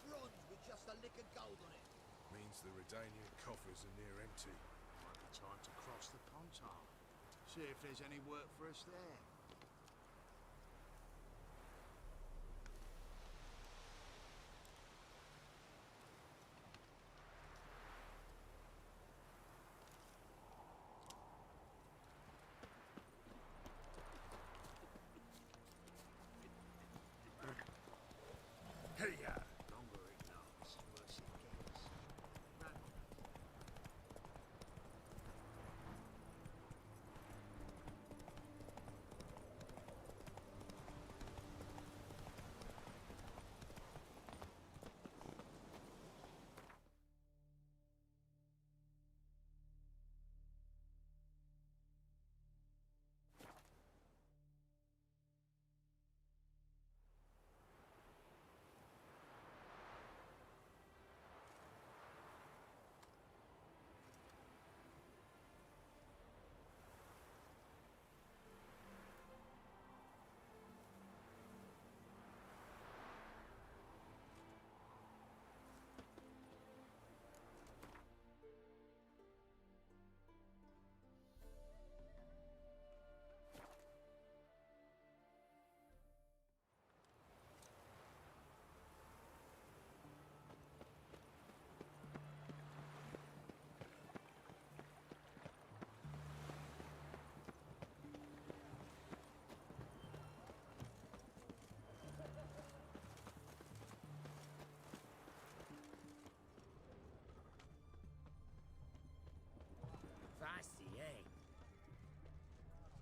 bronze with just a lick of gold on it. Means the Redanian coffers are near empty. Might be time to cross the Pontar. See if there's any work for us there. Hey-ya! Longer it lasts, worse it gets. Radigan.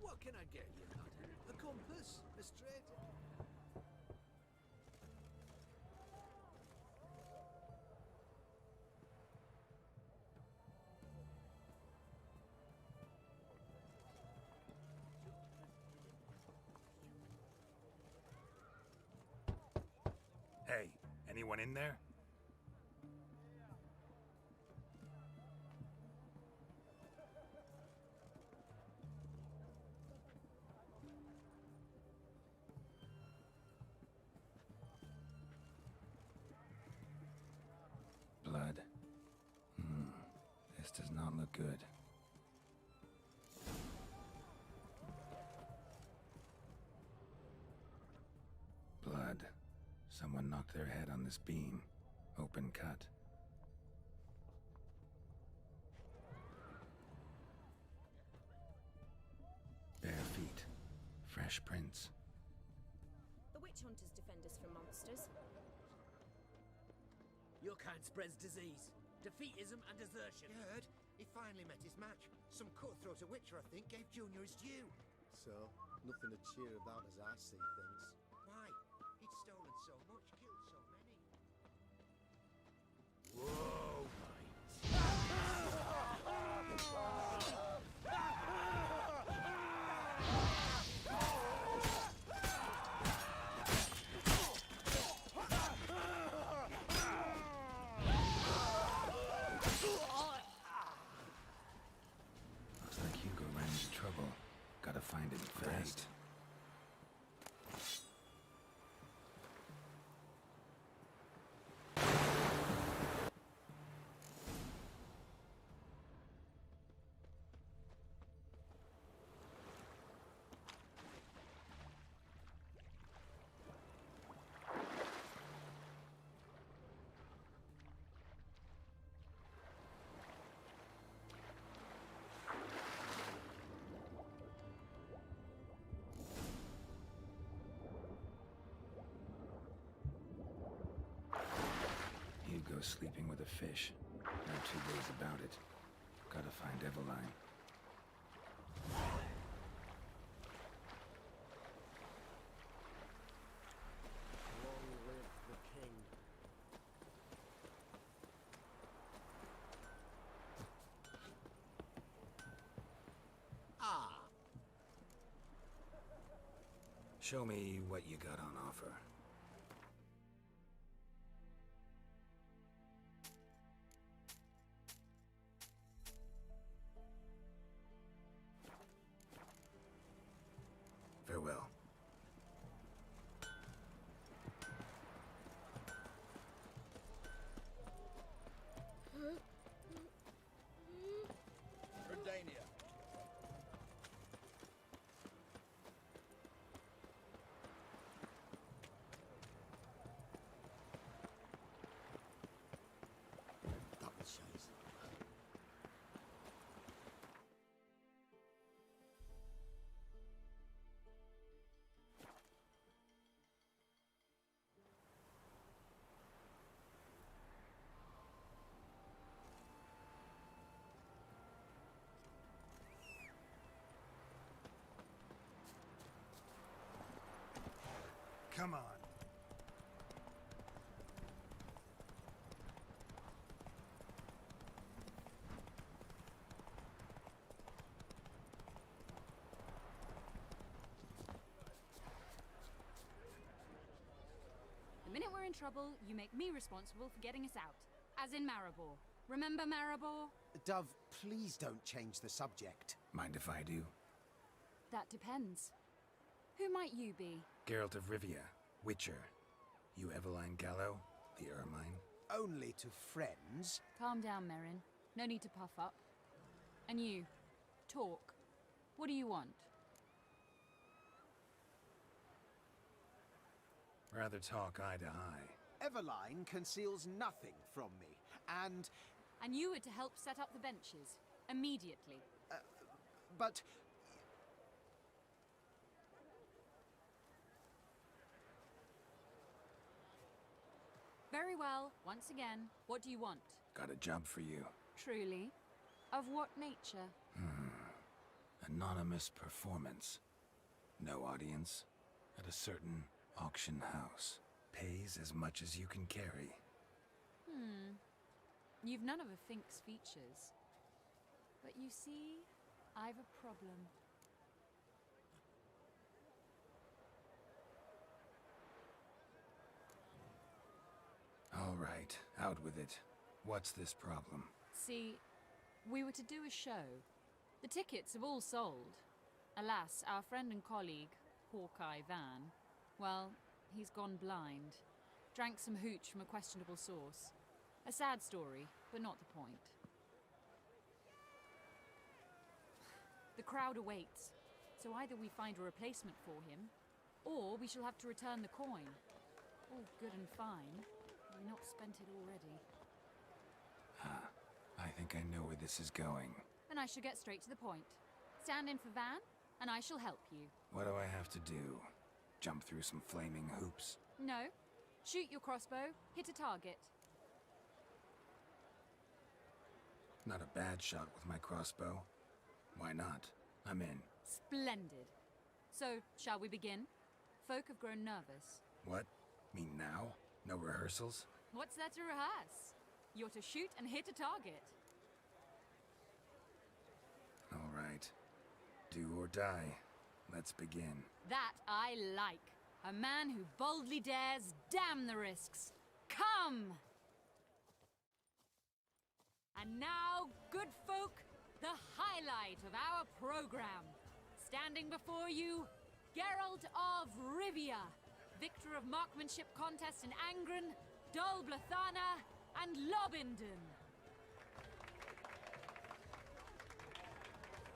What can I get you, lad? A compass? A straight? Hey, anyone in there? Blood. This does not look good. Blood. Someone knocked their head on this beam. Open cut. Bare feet. Fresh prints. The witch hunters defend us from monsters. Your kind spreads disease, defeatism and desertion. You heard? He finally met his match. Some cutthroat at Witcher, I think, gave Junior his due. So, nothing to cheer about as I see things. Why? He'd stolen so much, killed so many. Whoa, Looks like Hugo ran into trouble. Gotta find him fast. Hugo's sleeping with a fish. No two ways about it. Gotta find Eveline. Long live the king. Ah! Show me what you got on offer. Farewell. Redania. That was shite. Come on. The minute we're in trouble, you make me responsible for getting us out. As in Maribor. Remember Maribor? Dove, please don't change the subject. Mind if I do? That depends. Who might you be? Geralt of Rivia, Witcher. You Eveline Gallo, the Ermine. Only to friends. Calm down, Merrin. No need to puff up. And you, talk. What do you want? Rather talk eye to eye. Eveline conceals nothing from me, and... And you were to help set up the benches. Immediately. But... Very well. Once again, what do you want? Got a job for you. Truly? Of what nature? A Anonymous performance. No audience. At a certain auction house. Pays as much as you can carry. You've none of a Fink's features. But you see, I've a problem. All right, out with it. What's this problem? See, we were to do a show. The tickets have all sold. Alas, our friend and colleague, Hawkeye Van, well, he's gone blind. Drank some hooch from a questionable source. A sad story, but not the point. The crowd awaits, so either we find a replacement for him, or we shall have to return the coin. All good and fine. Have we not spent it already? I think I know where this is going. Then I shall get straight to the point. Stand in for Van, and I shall help you. What do I have to do? Jump through some flaming hoops? No. Shoot your crossbow, hit a target. Not a bad shot with my crossbow. Why not? I'm in. Splendid. So, shall we begin? Folk have grown nervous. What? Me now? No rehearsals? What's there to rehearse? You're to shoot and hit a target. All right. Do or die. Let's begin. That I like. A man who boldly dares, damn the risks. Come! And now, good folk, the highlight of our program. Standing before you, Geralt of Rivia, victor of marksmanship contests in Angren, Dol Blathana, and Lobindon.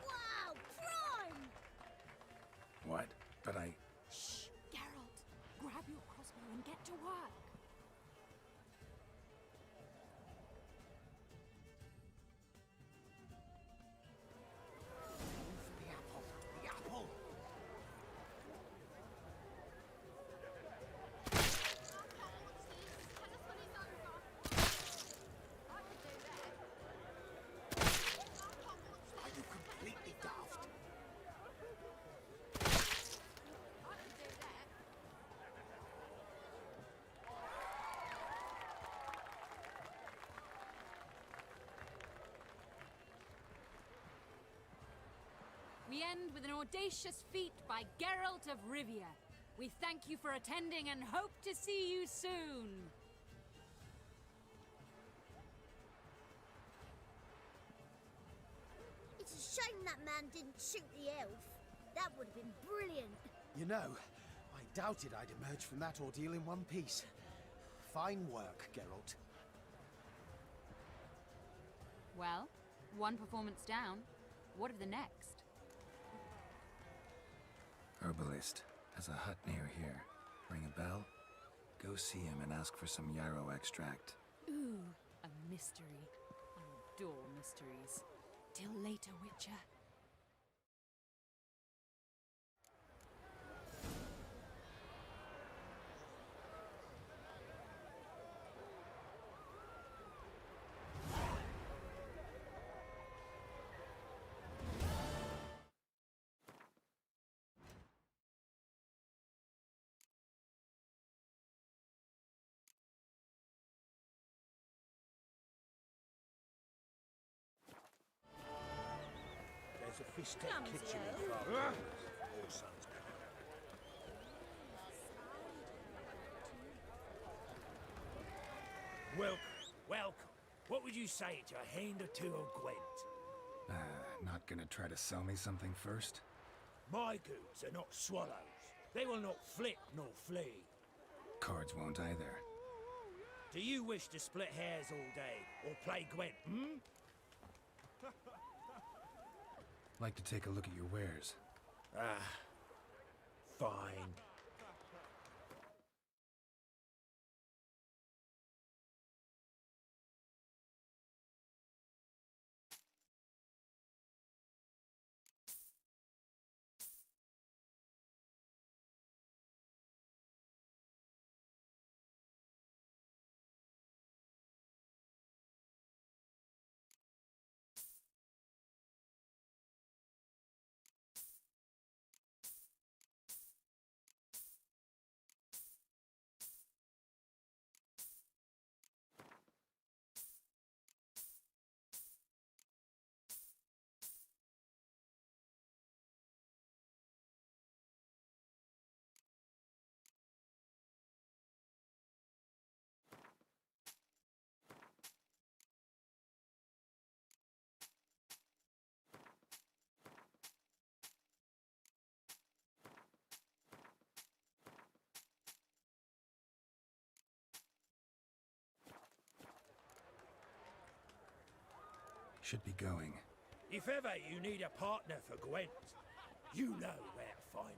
Wow, prime! What? But I... Shh, Geralt. Grab your crossbow and get to work. The apple! Are you completely daft? We end with an audacious feat by Geralt of Rivia. We thank you for attending and hope to see you soon. It's a shame that man didn't shoot the elf. That would have been brilliant. You know, I doubted I'd emerge from that ordeal in one piece. Fine work, Geralt. Well, one performance down. What of the next? Herbalist has a hut near here. Ring a bell? Go see him and ask for some yarrow extract. Ooh, a mystery. I adore mysteries. Till later, Witcher. There's a fish tech Clumsy kitchen elf. in Farm. All sons down. Welcome, welcome. What would you say to a hand or two of Gwent? Not gonna try to sell me something first? My goods are not swallows. They will not flit nor flee. Cards won't either. Do you wish to split hairs all day or play Gwent, hmm? Like to take a look at your wares. Fine. should be going. If ever you need a partner for Gwent, you know where to find me.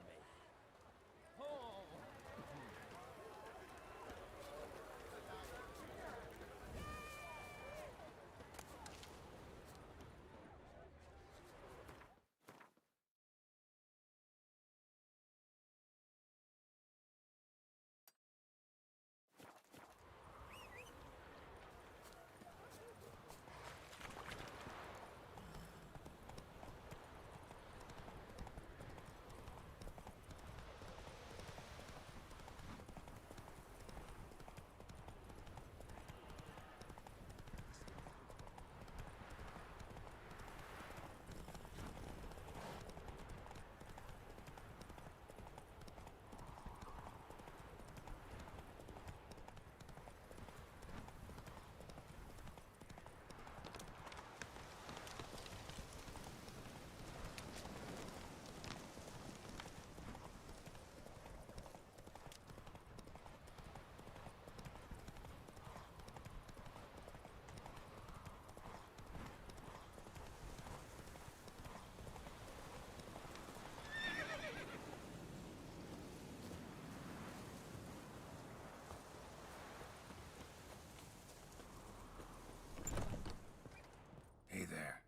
Hey there.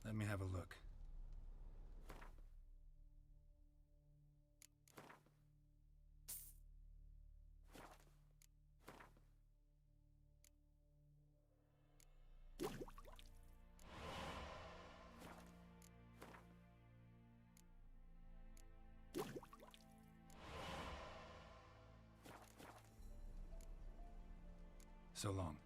Let me have a look. So long.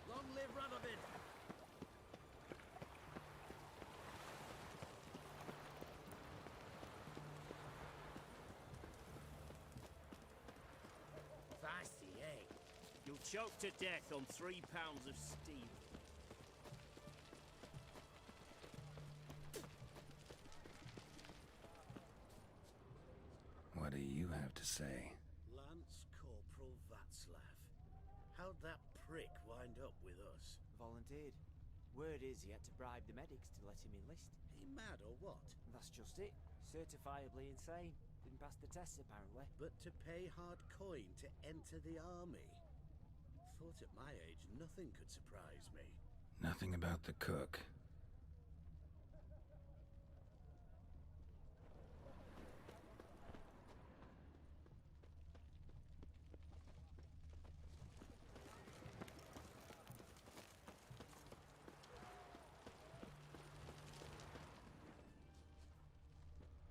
Long live Radovid! Feisty, eh? You'll choke to death on 3 pounds of steel. What do you have to say? Lance Corporal Václav. How'd that prick wind up with us? Volunteered. Word is he had to bribe the medics to let him enlist. He mad or what? That's just it. Certifiably insane. Didn't pass the tests apparently. But to pay hard coin to enter the army? Thought at my age nothing could surprise me. Nothing about the cook.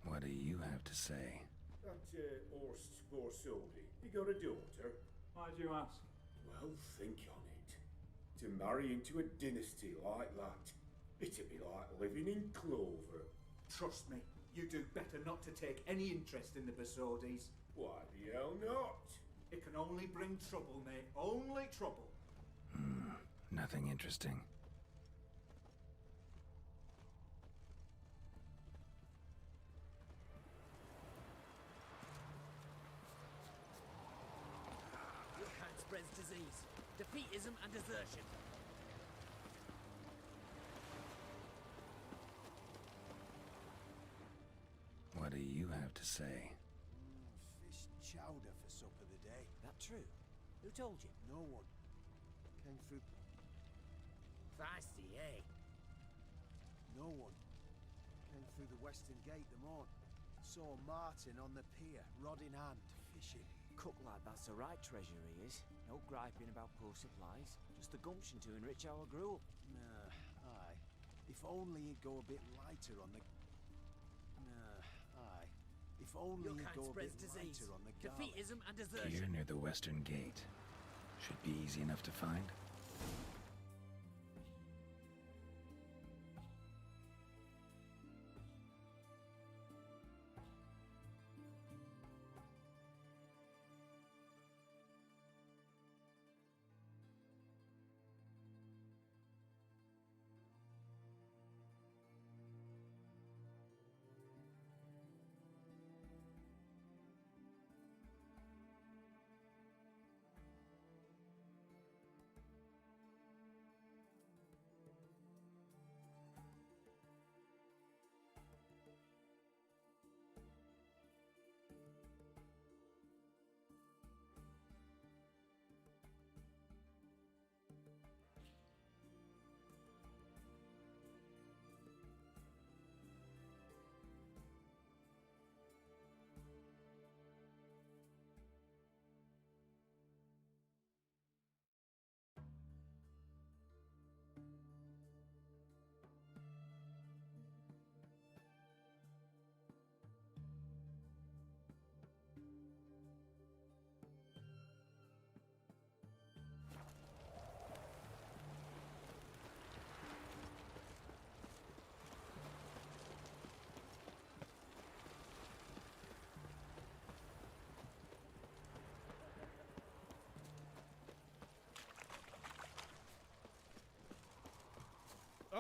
What do you have to say? That Orst Borsodi, he got a daughter. Why do you ask? Well, think on it. To marry into a dynasty like that, it'd be like living in clover. Trust me, you do better not to take any interest in the Borsodis. Why the hell not? It can only bring trouble, mate. Only trouble. Nothing interesting. Your kind spreads disease, defeatism and desertion. What do you have to say? Fish chowder for supper today. That true? Who told you? No one. Came through... Feisty, eh? No one. Came through the western gate the morn. Saw Martin on the pier, rod in hand, fishing. Cook like that's the right treasure he is. No griping about poor supplies. Just the gumption to enrich our gruel. Nah, aye. If only he'd go a bit lighter on the... Nah, aye. If only Your he'd kind go a bit spreads disease, lighter on the garlic. defeatism and Here desertion. near the western gate. Should be easy enough to find.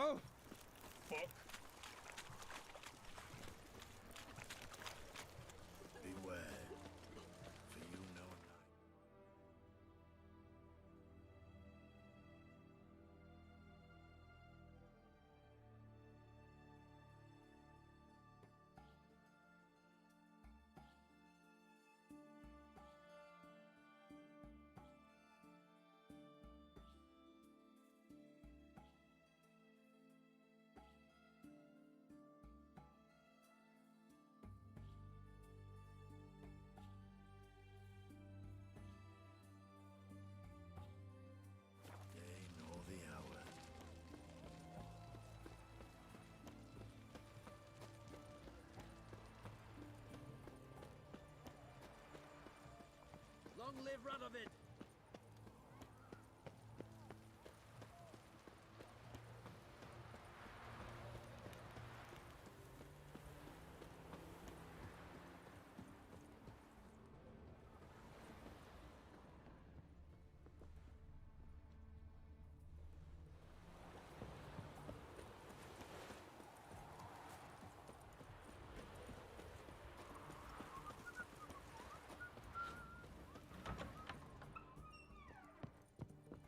Oh! Fuck. Beware, for you know not. Day nor the hour. Long live Radovid!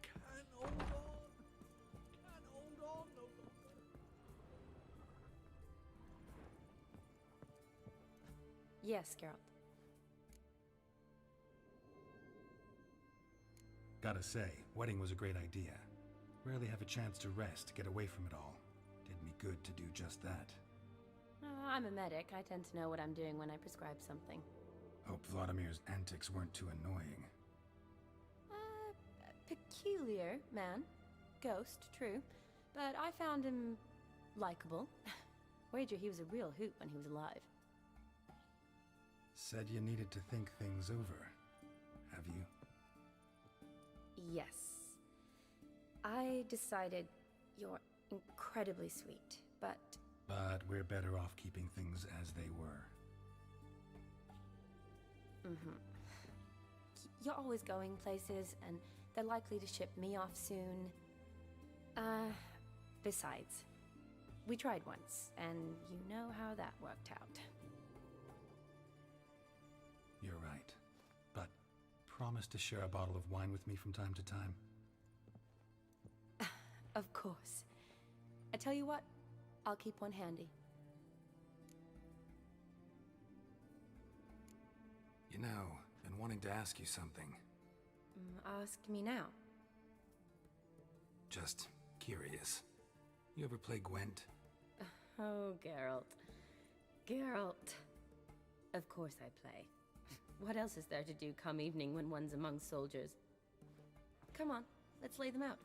Can't hold on. Can't hold on no longer. Yes, Geralt. Gotta say, wedding was a great idea. Rarely have a chance to rest, get away from it all. Did me good to do just that. I'm a medic. I tend to know what I'm doing when I prescribe something. Hope Vladimir's antics weren't too annoying. Peculiar man. Ghost, true. But I found him likable. Wager he was a real hoot when he was alive. Said you needed to think things over. Have you? Yes. I decided you're incredibly sweet, but... But we're better off keeping things as they were. Mm-hmm. You're always going places, and they're likely to ship me off soon. Besides, we tried once, and you know how that worked out. You're right. But promise to share a bottle of wine with me from time to time. Of course. I tell you what, I'll keep one handy. You know, been wanting to ask you something. Ask me now. Just curious. You ever play Gwent? Oh, Geralt. Geralt. Of course I play. What else is there to do come evening when one's among soldiers? Come on, let's lay them out.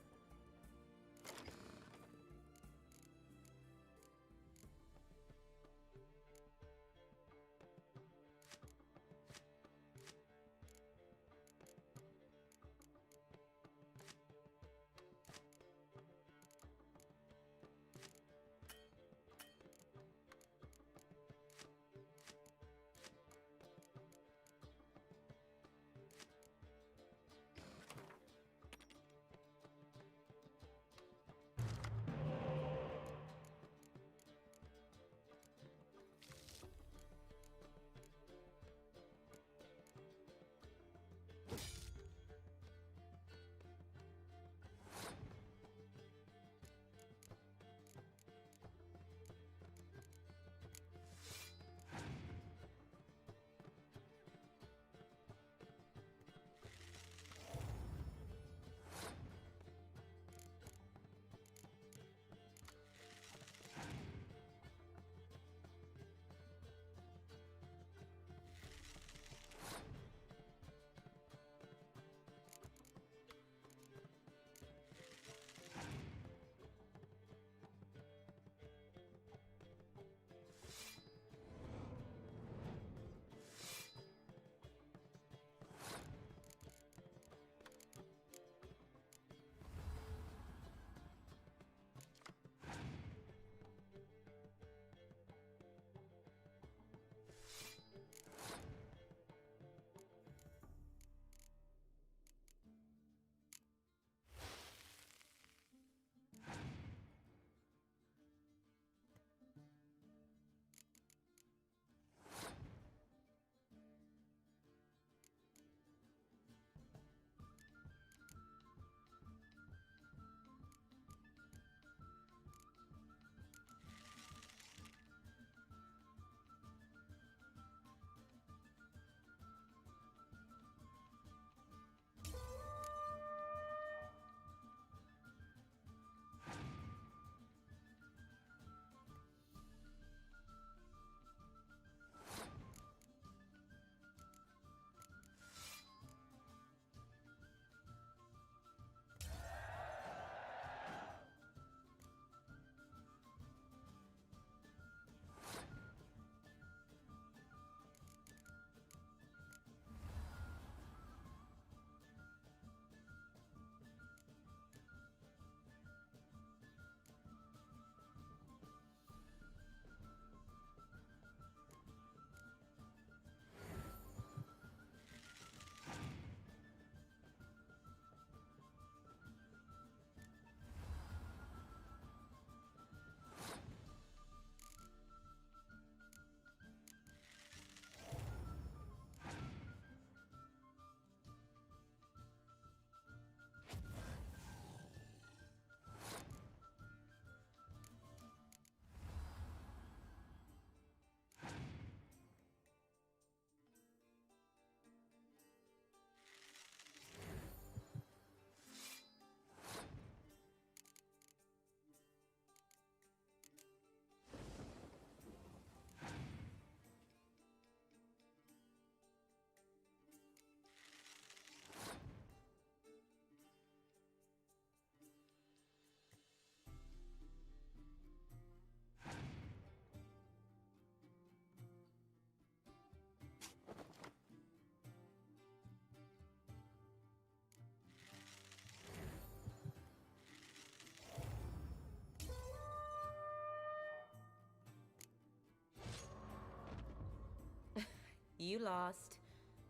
You lost.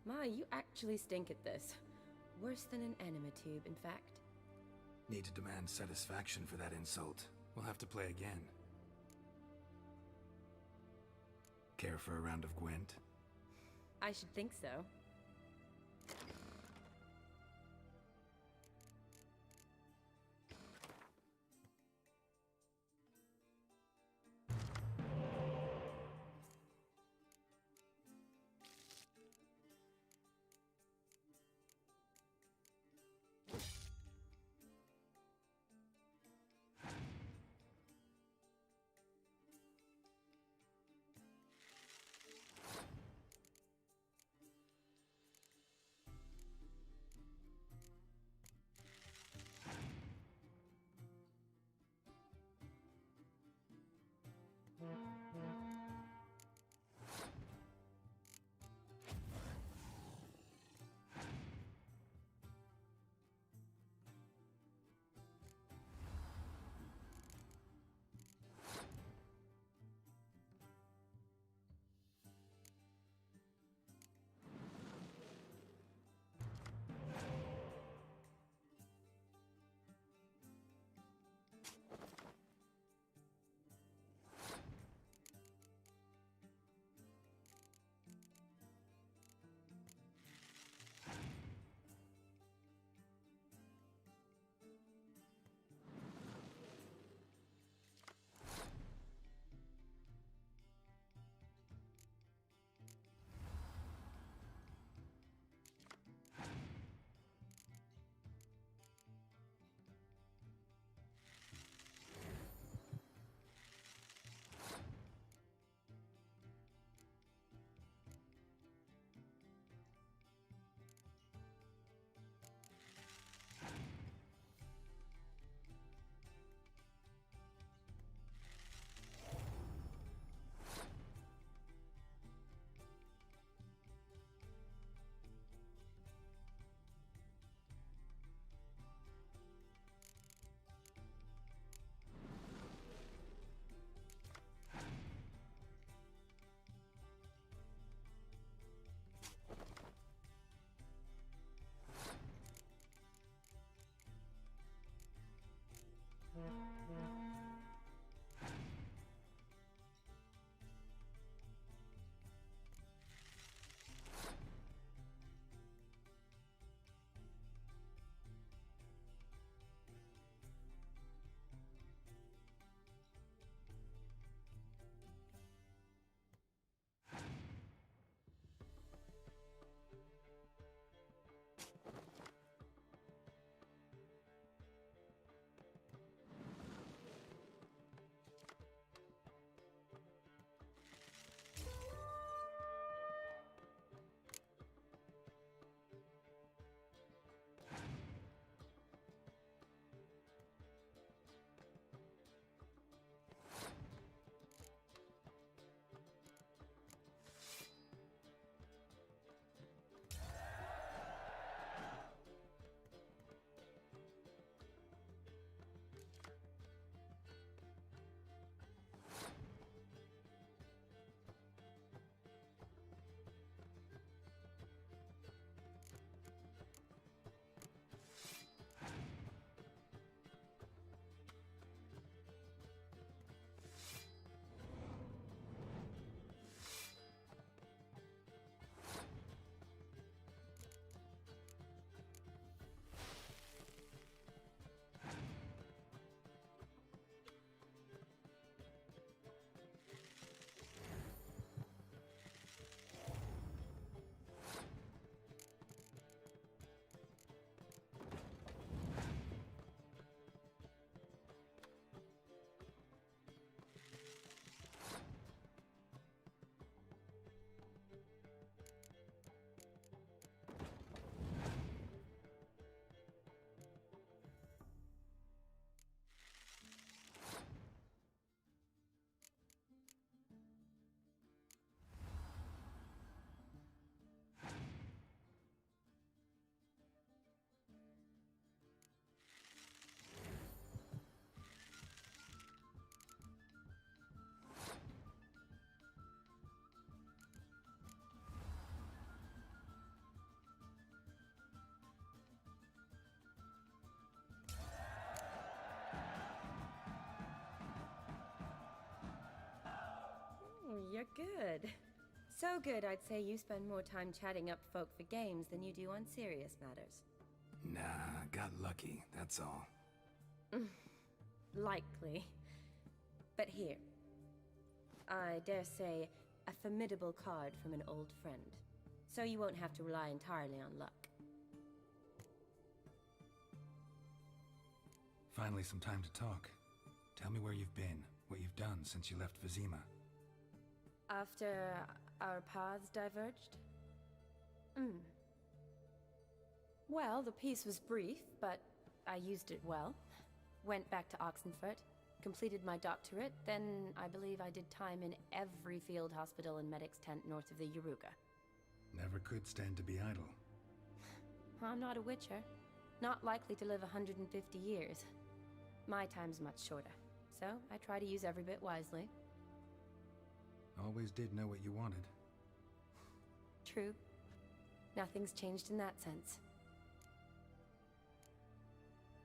My, you actually stink at this. Worse than an enema tube, in fact. Need to demand satisfaction for that insult. We'll have to play again. Care for a round of Gwent? I should think so. you're good. So good, I'd say you spend more time chatting up folk for games than you do on serious matters. Nah, got lucky, that's all. Likely. But here. I dare say, a formidable card from an old friend. So you won't have to rely entirely on luck. Finally some time to talk. Tell me where you've been, what you've done since you left Vizima. After our paths diverged? Well, the peace was brief, but I used it well. Went back to Oxenfurt, completed my doctorate, then I believe I did time in every field hospital and medic's tent north of the Yaruga. Never could stand to be idle. I'm not a witcher. Not likely to live 150 years. My time's much shorter, so I try to use every bit wisely. Always did know what you wanted. True. Nothing's changed in that sense.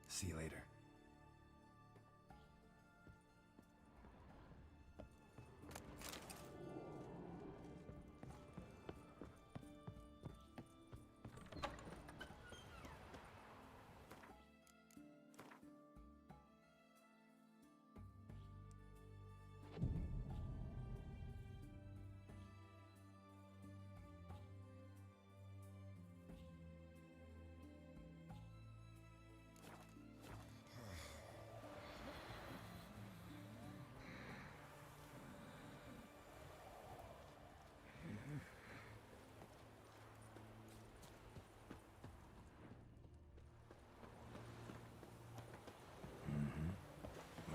See you later.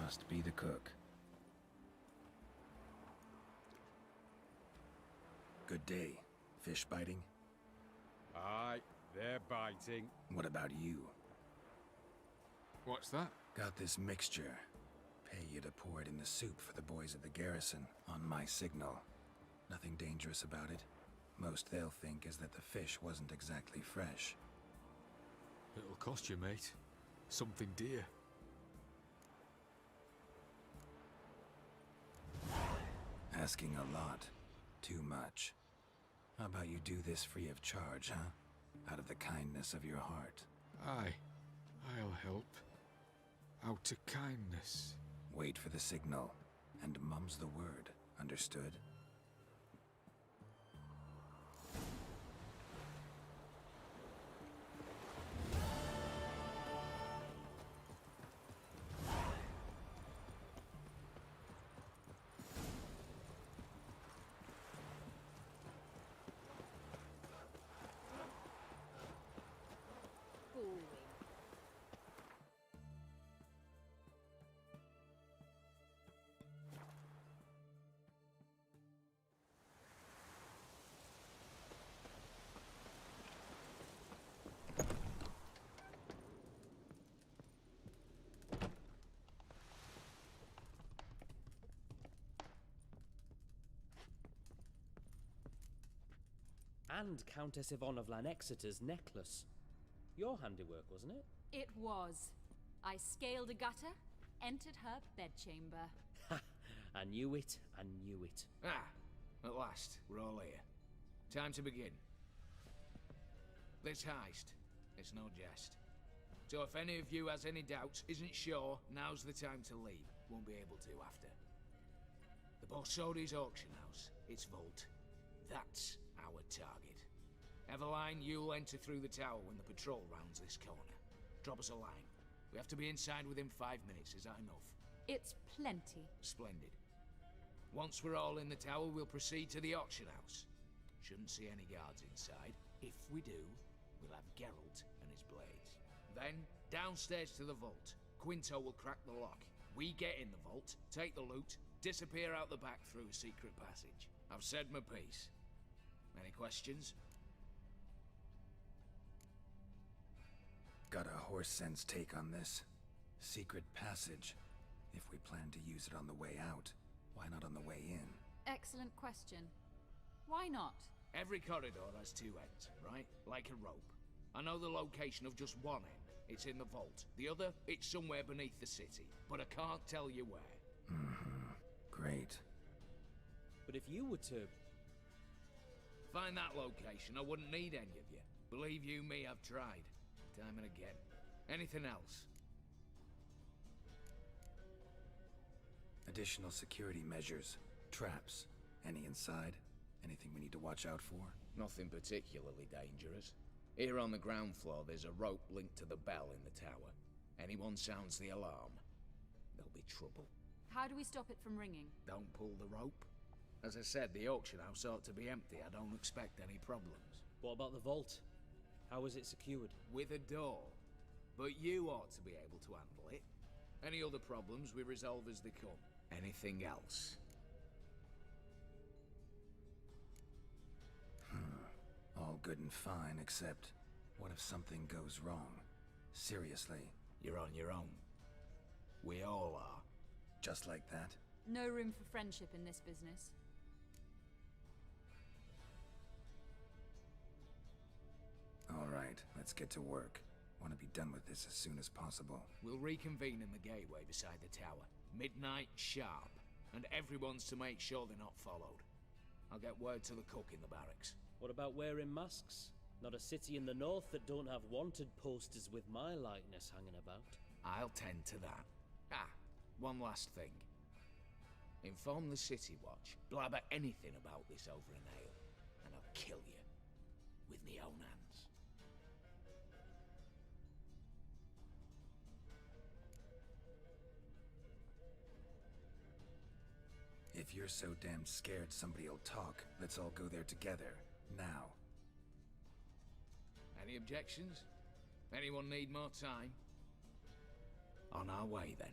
Must be the cook. Good day. Fish biting? Aye, they're biting. What about you? What's that? Got this mixture. Pay you to pour it in the soup for the boys at the garrison, on my signal. Nothing dangerous about it. Most they'll think is that the fish wasn't exactly fresh. It'll cost you, mate. Something dear. Asking a lot. Too much. How about you do this free of charge, huh? Out of the kindness of your heart. Aye, I'll help. Out of kindness. Wait for the signal, and mum's the word. Understood? And Countess Yvonne of Lanexeter's necklace. Your handiwork, wasn't it? It was. I scaled a gutter, entered her bedchamber. Ha! I knew it, I knew it. At last, we're all here. Time to begin. This heist, it's no jest. So if any of you has any doubts, isn't sure, now's the time to leave. Won't be able to after. The Borsodi's auction house, its vault. That's our target. Eveline, you'll enter through the tower when the patrol rounds this corner. Drop us a line. We have to be inside within 5 minutes, is that enough? It's plenty. Splendid. Once we're all in the tower, we'll proceed to the auction house. Shouldn't see any guards inside. If we do, we'll have Geralt and his blades. Then, downstairs to the vault. Quinto will crack the lock. We get in the vault, take the loot, disappear out the back through a secret passage. I've said my piece. Any questions? Got a horse sense take on this. Secret passage. If we plan to use it on the way out, why not on the way in? Excellent question. Why not? Every corridor has two ends, right? Like a rope. I know the location of just one end. It's in the vault. The other, it's somewhere beneath the city. But I can't tell you where. Great. But if you were to... Find that location, I wouldn't need any of you. Believe you me, I've tried. Time and again. Anything else? Additional security measures. Traps. Any inside? Anything we need to watch out for? Nothing particularly dangerous. Here on the ground floor, there's a rope linked to the bell in the tower. Anyone sounds the alarm, there'll be trouble. How do we stop it from ringing? Don't pull the rope. As I said, the auction house ought to be empty. I don't expect any problems. What about the vault? How is it secured? With a door. But you ought to be able to handle it. Any other problems we resolve as they come. Anything else? All good and fine, except what if something goes wrong? Seriously. You're on your own. We all are. Just like that? No room for friendship in this business. All right, let's get to work. Want to be done with this as soon as possible. We'll reconvene in the gateway beside the tower. Midnight sharp. And everyone's to make sure they're not followed. I'll get word to the cook in the barracks. What about wearing masks? Not a city in the north that don't have wanted posters with my likeness hanging about. I'll tend to that. Ah, one last thing. Inform the City Watch. Blabber anything about this over an ale, and I'll kill you. With me own hands. If you're so damn scared somebody'll talk, let's all go there together. Now. Any objections? Anyone need more time? On our way, then.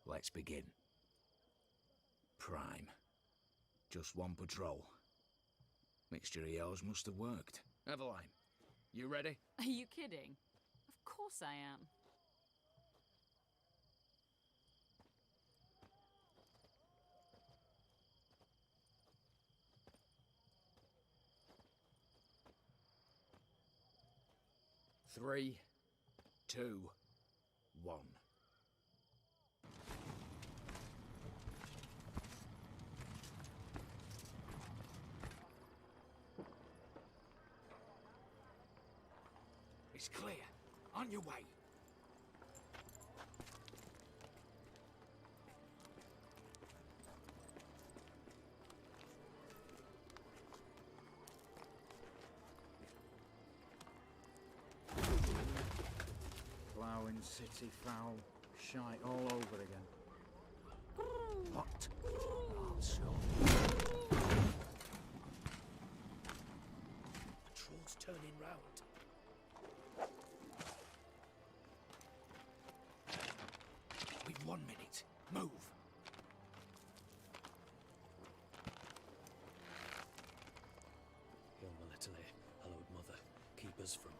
Let's begin. Prime. Just one patrol. Mixture of yours must have worked. Eveline, you ready? Are you kidding? Of course I am. Three, two, one. It's clear. On your way. Ploughing city foul. Shite all over again. What? Oh, so. Patrol's turning round. We've 1 minute. Move. Hail Melitele, hallowed mother, keep us from...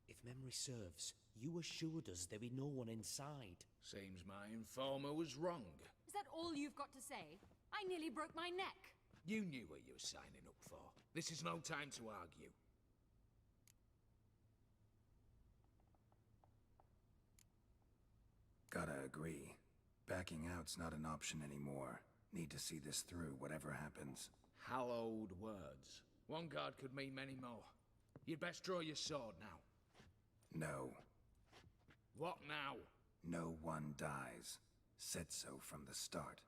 If memory serves, you assured us there be no one inside. Seems my informer was wrong. Is that all you've got to say? I nearly broke my neck. You knew what you were signing up for. This is no time to argue. Gotta agree. Backing out's not an option anymore. Need to see this through, whatever happens. Hallowed words. One guard could mean many more. You'd best draw your sword now. No. What now? No one dies. Said so from the start.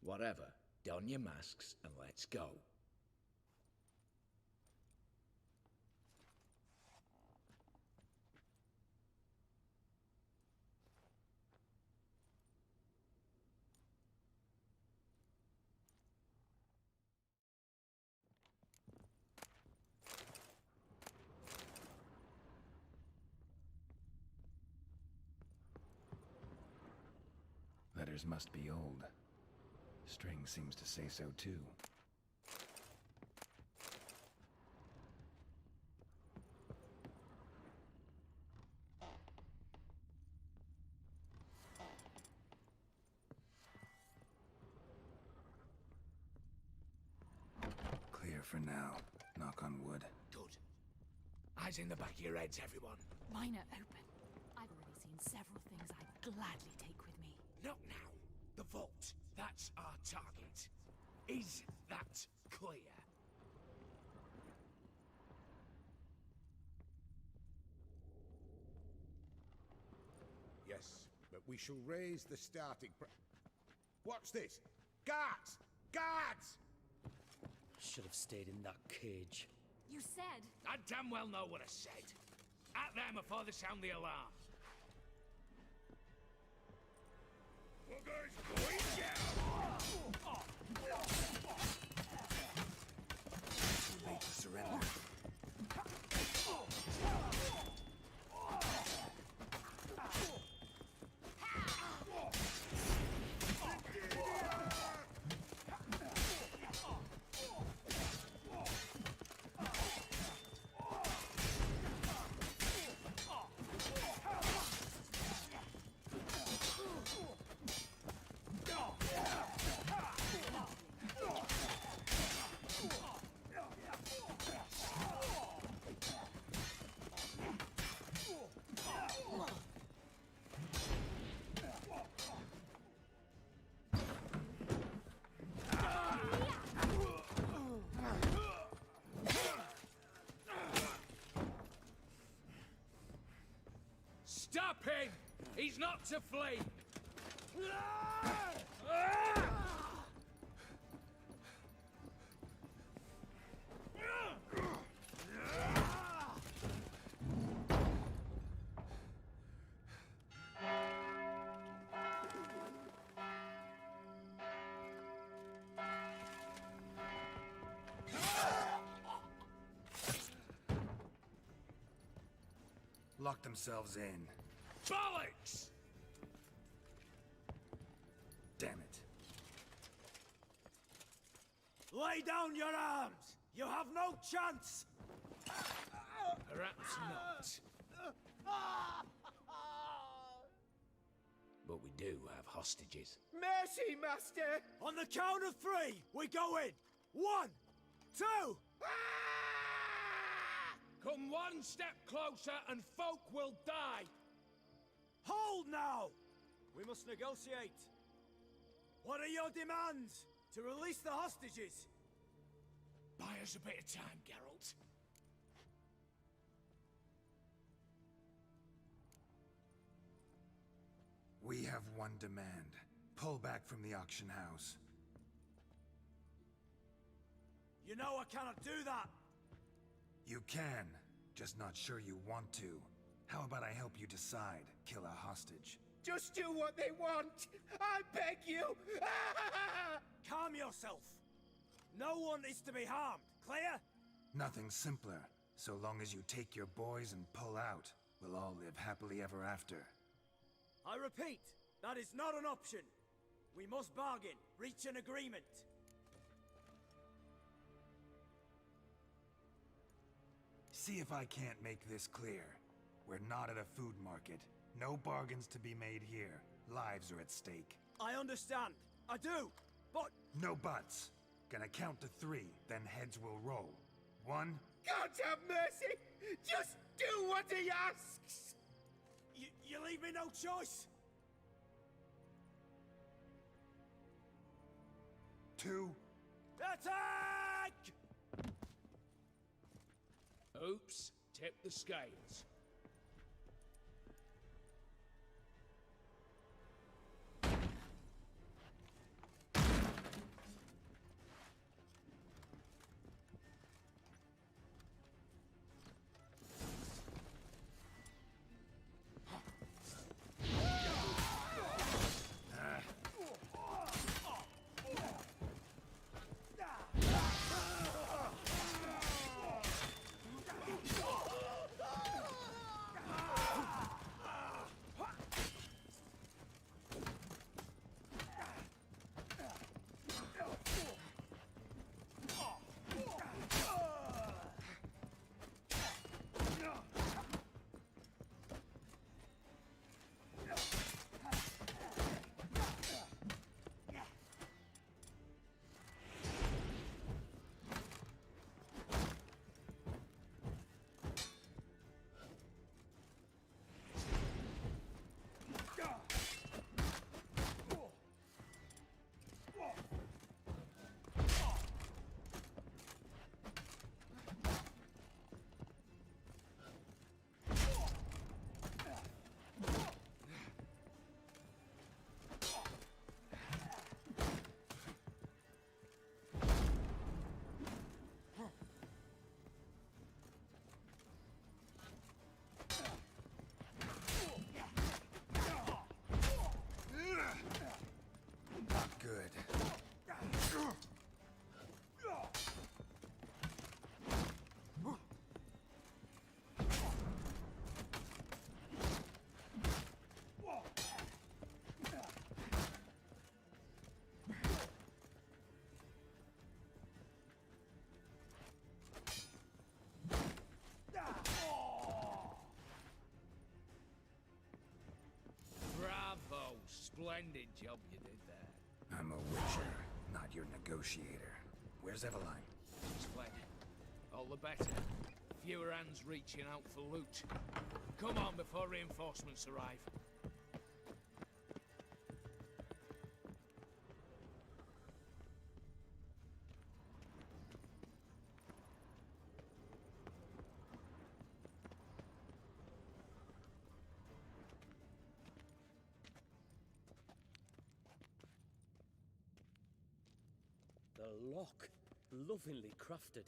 Whatever, don your masks and let's go. Letters must be old. String seems to say so too. Clear for now. Knock on wood. Good. Eyes in the back of your heads, everyone. Mine are open. I've already seen several things I'd gladly take with me. Not now. The vault. That's our target. Is that clear? Yes, but we shall raise the starting What's this? Guards! Guards! Should have stayed in that cage. You said... I damn well know what I said. At them before they sound the alarm. Buggers going down! Too late to surrender. Stop him! He's not to flee! Lock themselves in. Bollocks! Damn it. Lay down your arms! You have no chance! Perhaps not. But we do have hostages. Mercy, Master! On the count of three, we go in! 1, 2... Come one step closer and folk will die! Hold now! We must negotiate. What are your demands? To release the hostages? Buy us a bit of time, Geralt. We have one demand. Pull back from the auction house. You know I cannot do that! You can, just not sure you want to. How about I help you decide? Kill a hostage. Just do what they want! I beg you! Calm yourself! No one is to be harmed, clear? Nothing simpler. So long as you take your boys and pull out, we'll all live happily ever after. I repeat, that is not an option. We must bargain, reach an agreement. See if I can't make this clear. We're not at a food market. No bargains to be made here. Lives are at stake. I understand. I do. But... No buts. Gonna count to 3, then heads will roll. 1... God have mercy! Just do what he asks! You leave me no choice? 2... Attack! Oops, tip the scales. splendid job you did there. I'm a witcher, not your negotiator. Where's Eveline? She's fled. All the better. Fewer hands reaching out for loot. Come on before reinforcements arrive. The lock. Lovingly crafted.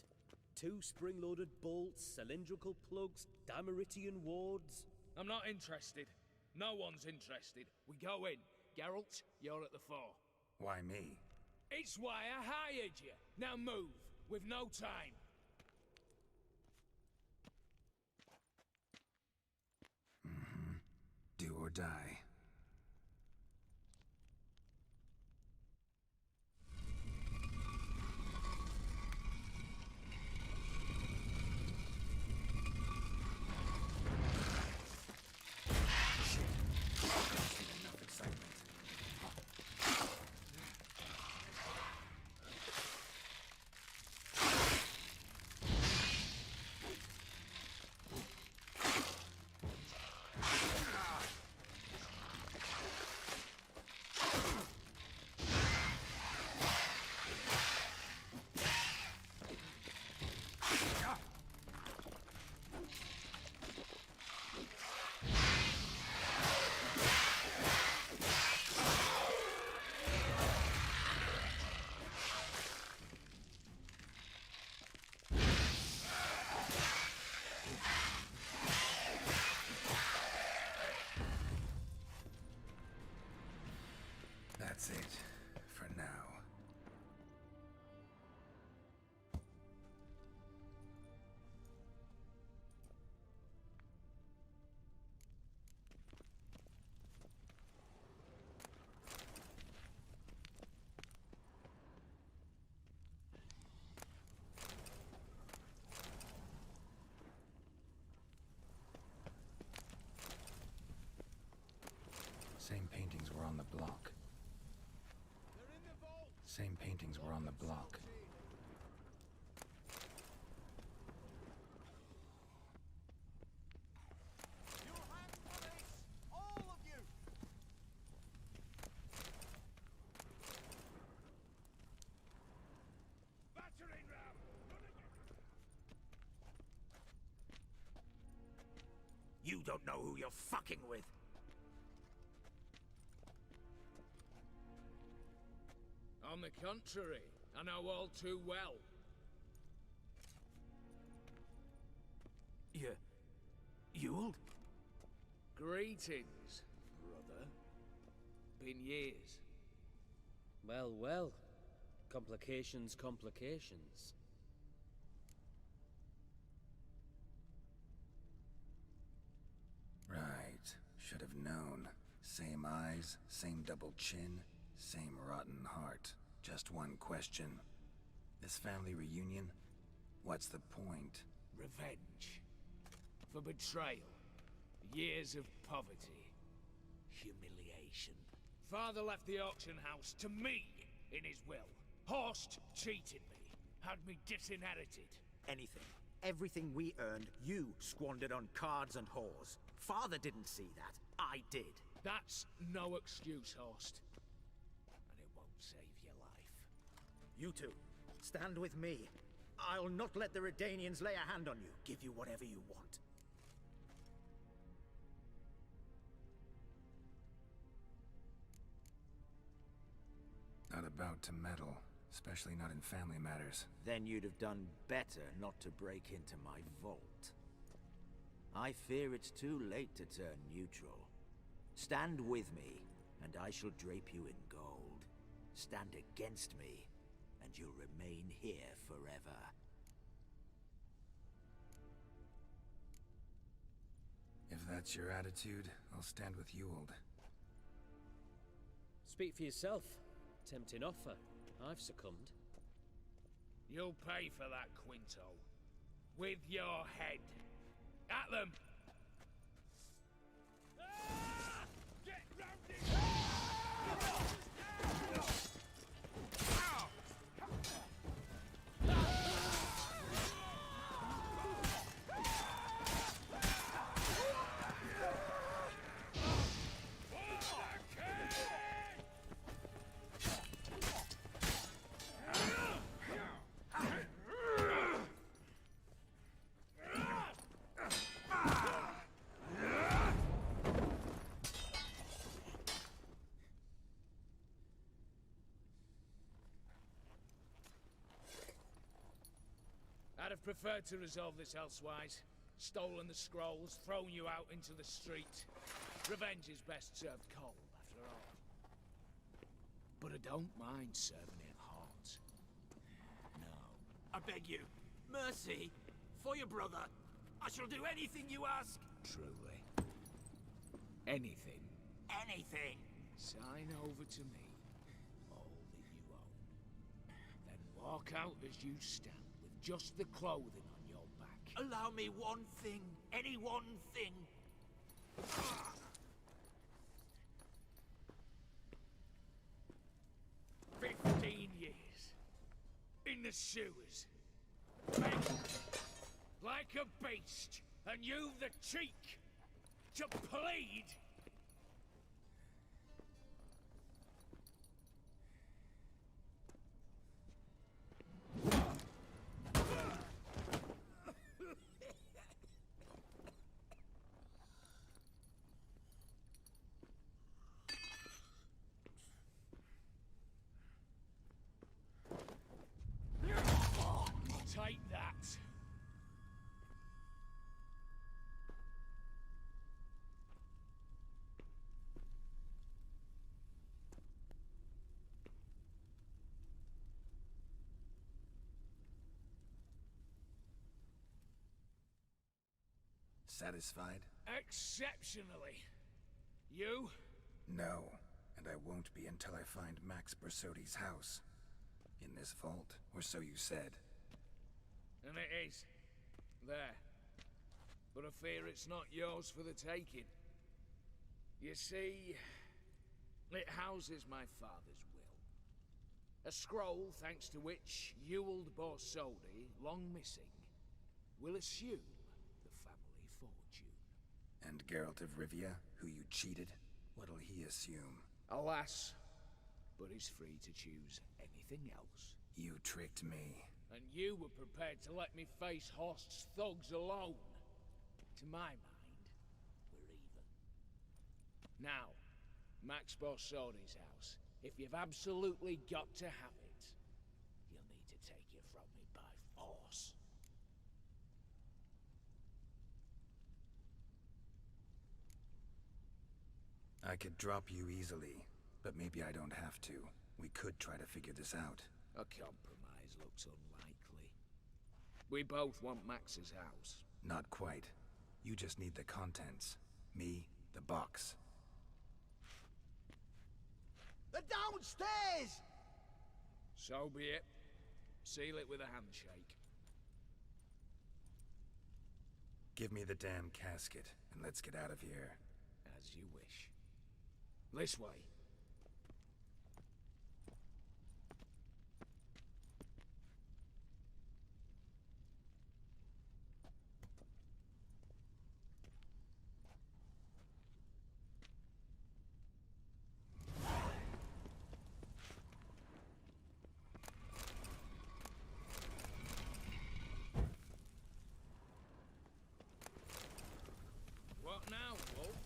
2 spring-loaded bolts, cylindrical plugs, Dameritian wards. I'm not interested. No one's interested. We go in. Geralt, you're at the fore. Why me? It's why I hired you. Now move. We've no time. Do or die. Enough excitement. That's it, for now. Same paintings were on the block. Same paintings were on the block. All of you! Battering ram! You don't know who you're fucking with. On the contrary, I know all too well. Ewald? Greetings, brother. Been years. Well, well. Complications, complications. Right. Should have known. Same eyes, same double chin, same rotten heart. Just one question. This family reunion? What's the point? Revenge. For betrayal. Years of poverty. Humiliation. Father left the auction house to me in his will. Horst cheated me. Had me disinherited. Anything. Everything we earned, you squandered on cards and whores. Father didn't see that. I did. That's no excuse, Horst. And it won't save your life. You two, stand with me. I'll not let the Redanians lay a hand on you. Give you whatever you want. Not about to meddle, especially not in family matters. Then you'd have done better not to break into my vault. I fear it's too late to turn neutral. Stand with me, and I shall drape you in gold. Stand against me, and you'll remain here forever. If that's your attitude, I'll stand with Ewald. Speak for yourself. Tempting offer. I've succumbed. You'll pay for that, Quinto. With your head. At them! Get round it! prefer to resolve this elsewise. Stolen the scrolls, thrown you out into the street. Revenge is best served cold, after all. But I don't mind serving it hot. No. I beg you, mercy, for your brother. I shall do anything you ask. Truly. Anything. Anything. Sign over to me all that you own. Then walk out as you stand, with just the clothing on your back. Allow me one thing. Any one thing. 15 years. In the sewers. Begged like a beast. And you've the cheek to plead. Take that. Satisfied? Exceptionally. You? No, and I won't be until I find Max Bersodi's house. In this vault, or so you said. And it is. There. But I fear it's not yours for the taking. You see, it houses my father's will. A scroll thanks to which Ewald Borsodi, long missing, will assume the family fortune. And Geralt of Rivia, who you cheated, what'll he assume? Alas, but he's free to choose anything else. You tricked me. And you were prepared to let me face Horst's thugs alone. To my mind, we're even. Now, Max Borsodi's house. If you've absolutely got to have it, you'll need to take it from me by force. I could drop you easily, but maybe I don't have to. We could try to figure this out. A compromise looks unlikely. We both want Max's house. Not quite. You just need the contents. Me, the box. They're downstairs! So be it. Seal it with a handshake. Give me the damn casket, and let's get out of here. As you wish. This way. What now, Wolf?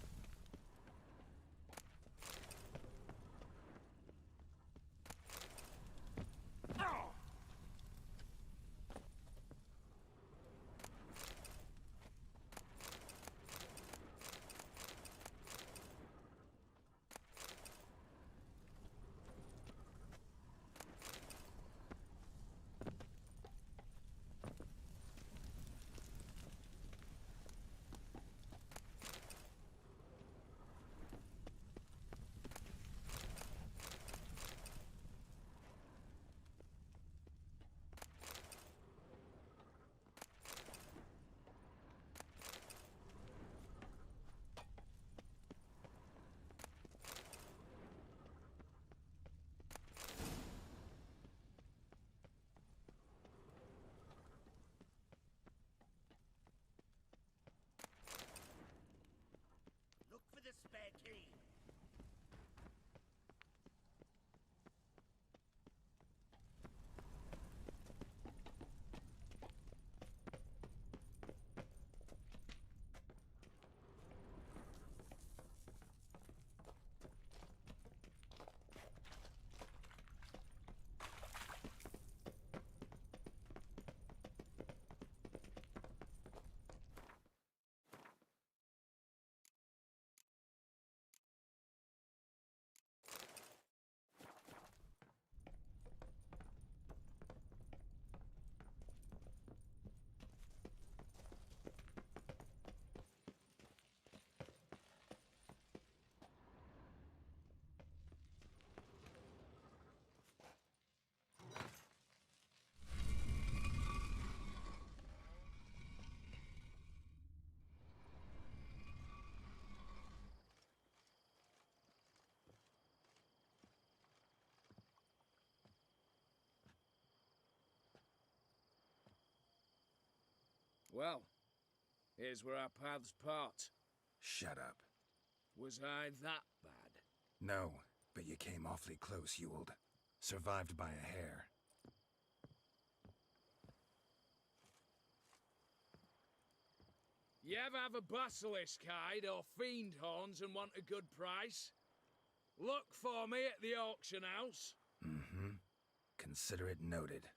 Well, here's where our paths part. Shut up. Was I that bad? No, but you came awfully close, Ewald. Survived by a hair. You ever have a basilisk hide or fiend horns and want a good price? Look for me at the auction house. Mm-hmm. Consider it noted.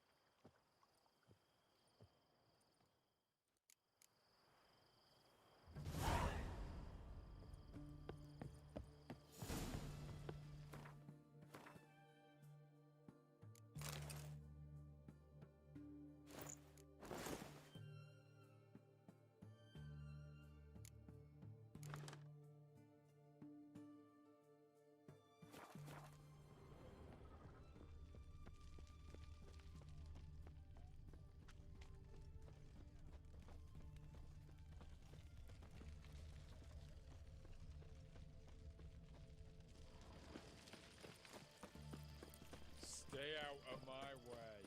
Stay out of my way.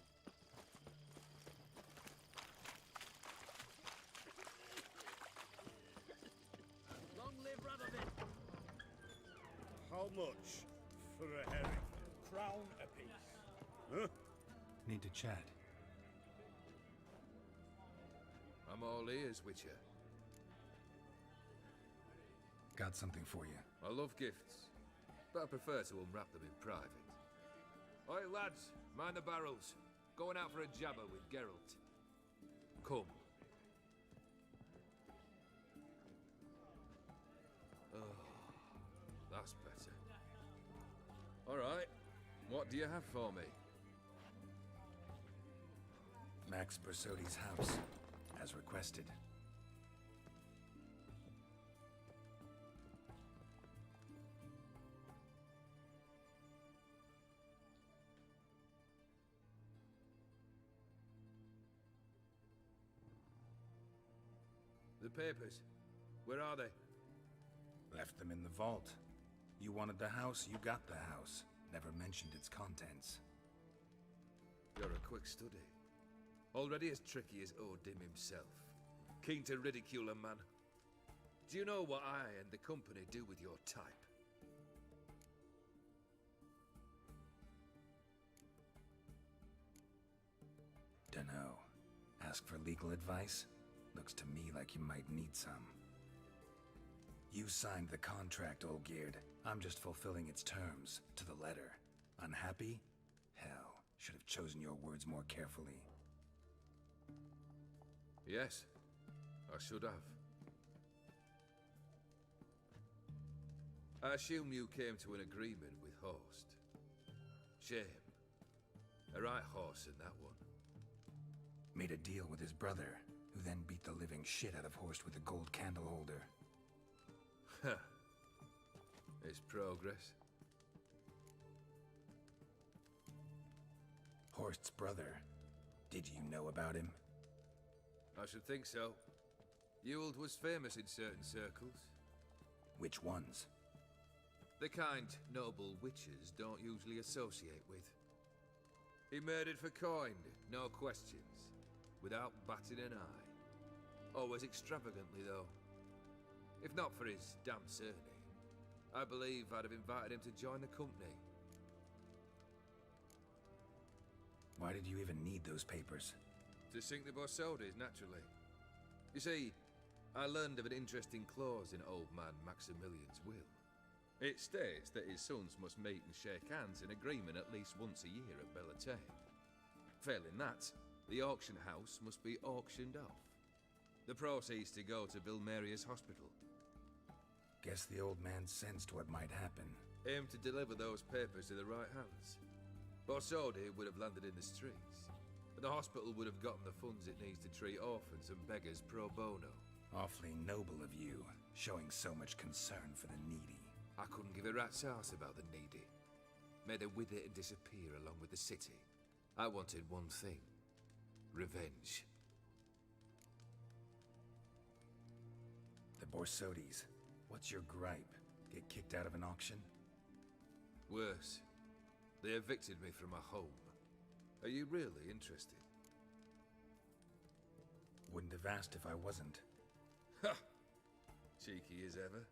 Long live Radovid! How much for a herring? Crown apiece. Huh? Need to chat. I'm all ears, Witcher. Got something for you. I love gifts, but I prefer to unwrap them in private. Oi, lads, mind the barrels. Going out for a jabber with Geralt. Come. Oh, that's better. All right, what do you have for me? Max Bersodi's house, as requested. The papers. Where are they? Left them in the vault. You wanted the house, you got the house. Never mentioned its contents. You're a quick study. Already as tricky as Odin himself. Keen to ridicule a man. Do you know what I and the company do with your type? Dunno. Ask for legal advice? Looks to me like you might need some. You signed the contract, Olgierd. I'm just fulfilling its terms, to the letter. Unhappy? Hell, should have chosen your words more carefully. Yes, I should have. I assume you came to an agreement with Horst. Shame. A right horse in that one. Made a deal with his brother, who then beat the living shit out of Horst with a gold candle holder. Huh. It's progress. Horst's brother. Did you know about him? I should think so. Ewald was famous in certain circles. Which ones? The kind noble witches don't usually associate with. He murdered for coin, no questions, without batting an eye. Always extravagantly, though. If not for his damn surname, I believe I'd have invited him to join the company. Why did you even need those papers? To sink the Borsodis, naturally. You see, I learned of an interesting clause in old man Maximilian's will. It states that his sons must meet and shake hands in agreement at least once a year at Bellatane. Failing that, the auction house must be auctioned off. The proceeds to go to Vilmeria's hospital. Guess the old man sensed what might happen. Aimed to deliver those papers to the right hands. Borsodi would have landed in the streets, and the hospital would have gotten the funds it needs to treat orphans and beggars pro bono. Awfully noble of you, showing so much concern for the needy. I couldn't give a rat's ass about the needy. Made her wither and disappear along with the city. I wanted one thing. Revenge. The Borsodis. What's your gripe? Get kicked out of an auction? Worse. They evicted me from my home. Are you really interested? Wouldn't have asked if I wasn't. Ha! Cheeky as ever.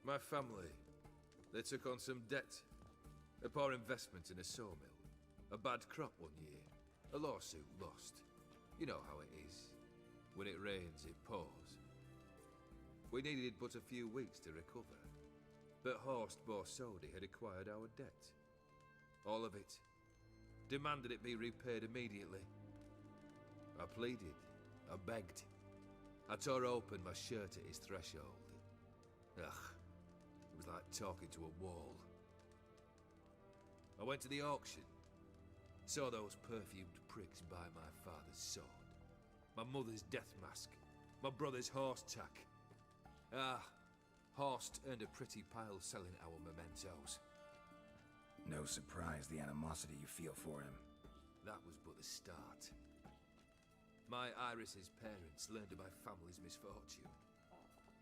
My family, they took on some debt. A poor investment in a sawmill. A bad crop one year. A lawsuit lost. You know how it is. When it rains, it pours. We needed but a few weeks to recover. But Horst Borsodi had acquired our debt. All of it. Demanded it be repaid immediately. I pleaded. I begged. I tore open my shirt at his threshold. Ugh. It was like talking to a wall. I went to the auction. Saw those perfumed pricks buy my father's sword. My mother's death mask. My brother's horse tack. Ah, Horst earned a pretty pile selling our mementos. No surprise the animosity you feel for him. That was but the start. My Iris's parents learned of my family's misfortune,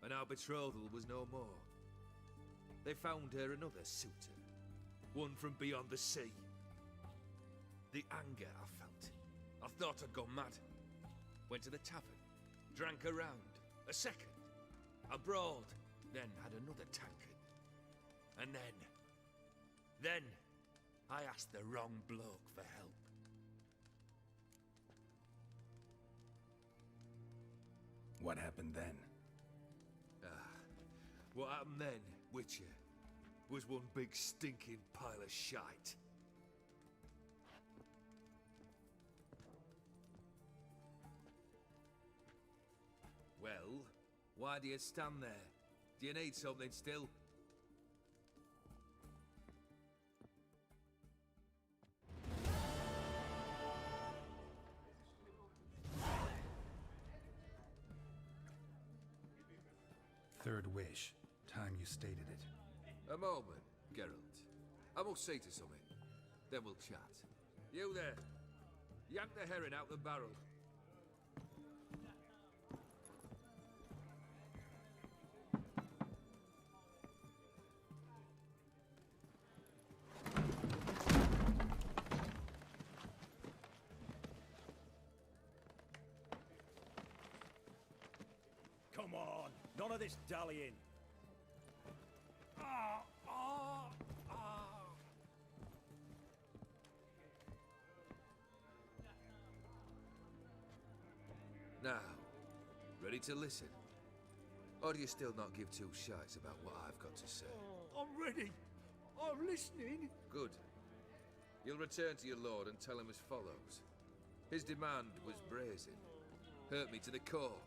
and our betrothal was no more. They found her another suitor, one from beyond the sea. The anger I felt. I thought I'd gone mad. Went to the tavern, drank a round, a second. I brawled, then had another tankard. And then I asked the wrong bloke for help. What happened then? What happened then, Witcher, was one big stinking pile of shite. Well, why do you stand there? Do you need something still? Third wish. Time you stated it. A moment, Geralt. I must see to something. Then we'll chat. You there. Yank the herring out the barrel. Come on, none of this dallying. Now, ready to listen? Or do you still not give two shites about what I've got to say? I'm ready. I'm listening. Good. You'll return to your lord and tell him as follows. His demand was brazen. Hurt me to the core.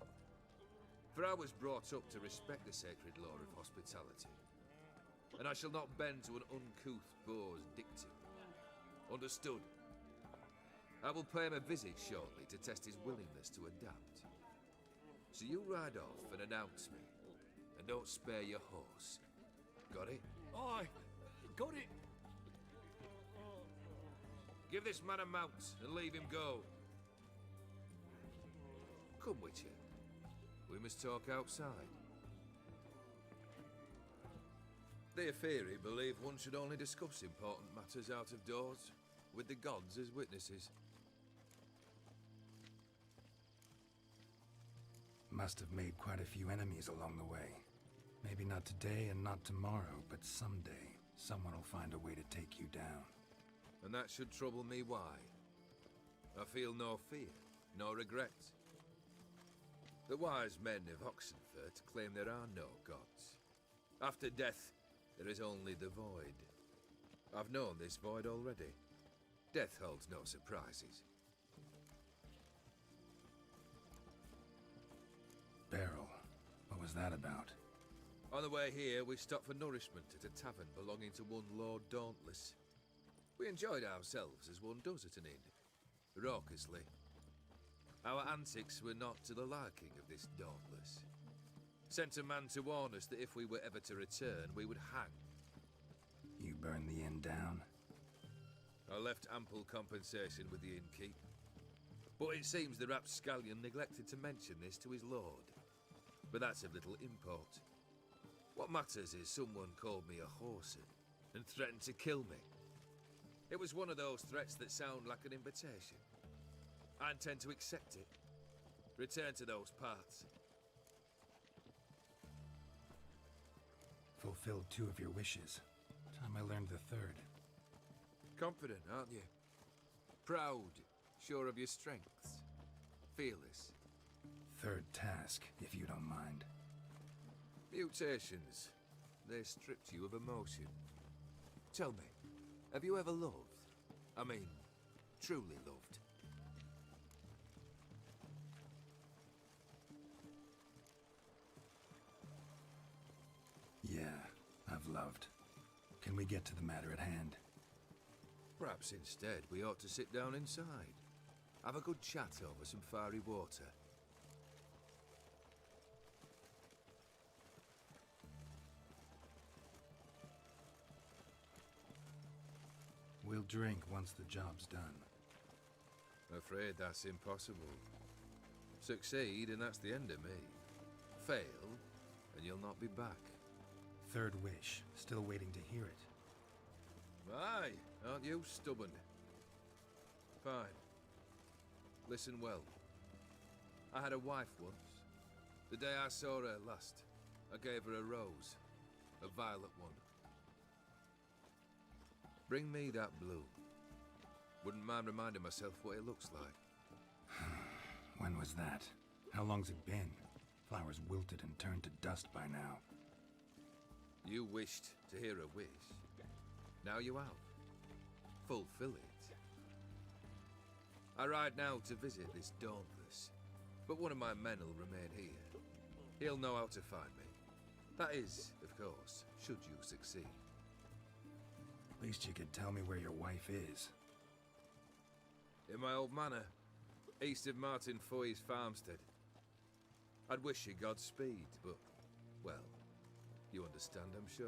For I was brought up to respect the sacred law of hospitality. And I shall not bend to an uncouth boor's dictum. Understood? I will pay him a visit shortly to test his willingness to adapt. So you ride off and announce me. And don't spare your horse. Got it? Aye, got it. Give this man a mount and leave him go. Come, Witcher. We must talk outside. The Aetheri believe one should only discuss important matters out of doors, with the gods as witnesses. Must have made quite a few enemies along the way. Maybe not today and not tomorrow, but someday, someone will find a way to take you down. And that should trouble me why? I feel no fear, no regrets. The wise men of Oxenfurt claim there are no gods. After death, there is only the void. I've known this void already. Death holds no surprises. Beryl, what was that about? On the way here, we stopped for nourishment at a tavern belonging to one Lord Dauntless. We enjoyed ourselves as one does at an inn, raucously. Our antics were not to the liking of this Dauntless. Sent a man to warn us that if we were ever to return, we would hang. You burned the inn down? I left ample compensation with the innkeep. But it seems the rapscallion neglected to mention this to his lord. But that's of little import. What matters is someone called me a whoreson and threatened to kill me. It was one of those threats that sound like an invitation. I intend to accept it, Return to those parts. Fulfilled 2 of your wishes. Time I learned the 3rd. Confident, aren't you? Proud, sure of your strengths. Fearless. 3rd task, if you don't mind. Mutations. They stripped you of emotion. Tell me, have you ever loved? I mean, truly loved? Yeah, I've loved. Can we get to the matter at hand? Perhaps instead we ought to sit down inside. Have a good chat over some fiery water. We'll drink once the job's done. Afraid that's impossible. Succeed and that's the end of me. Fail and you'll not be back. 3rd wish. Still waiting to hear it. Aye, aren't you stubborn? Fine. Listen well. I had a wife once. The day I saw her last, I gave her a rose. A violet one. Bring me that blue. Wouldn't mind reminding myself what it looks like. When was that? How long's it been? Flowers wilted and turned to dust by now. You wished to hear a wish. Now you have. Fulfill it. I ride now to visit this Dauntless, but one of my men will remain here. He'll know how to find me. That is, of course, should you succeed. At least you could tell me where your wife is. In my old manor, east of Martin Foy's farmstead. I'd wish you Godspeed, but, well, you understand, I'm sure.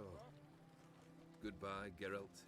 Goodbye, Geralt.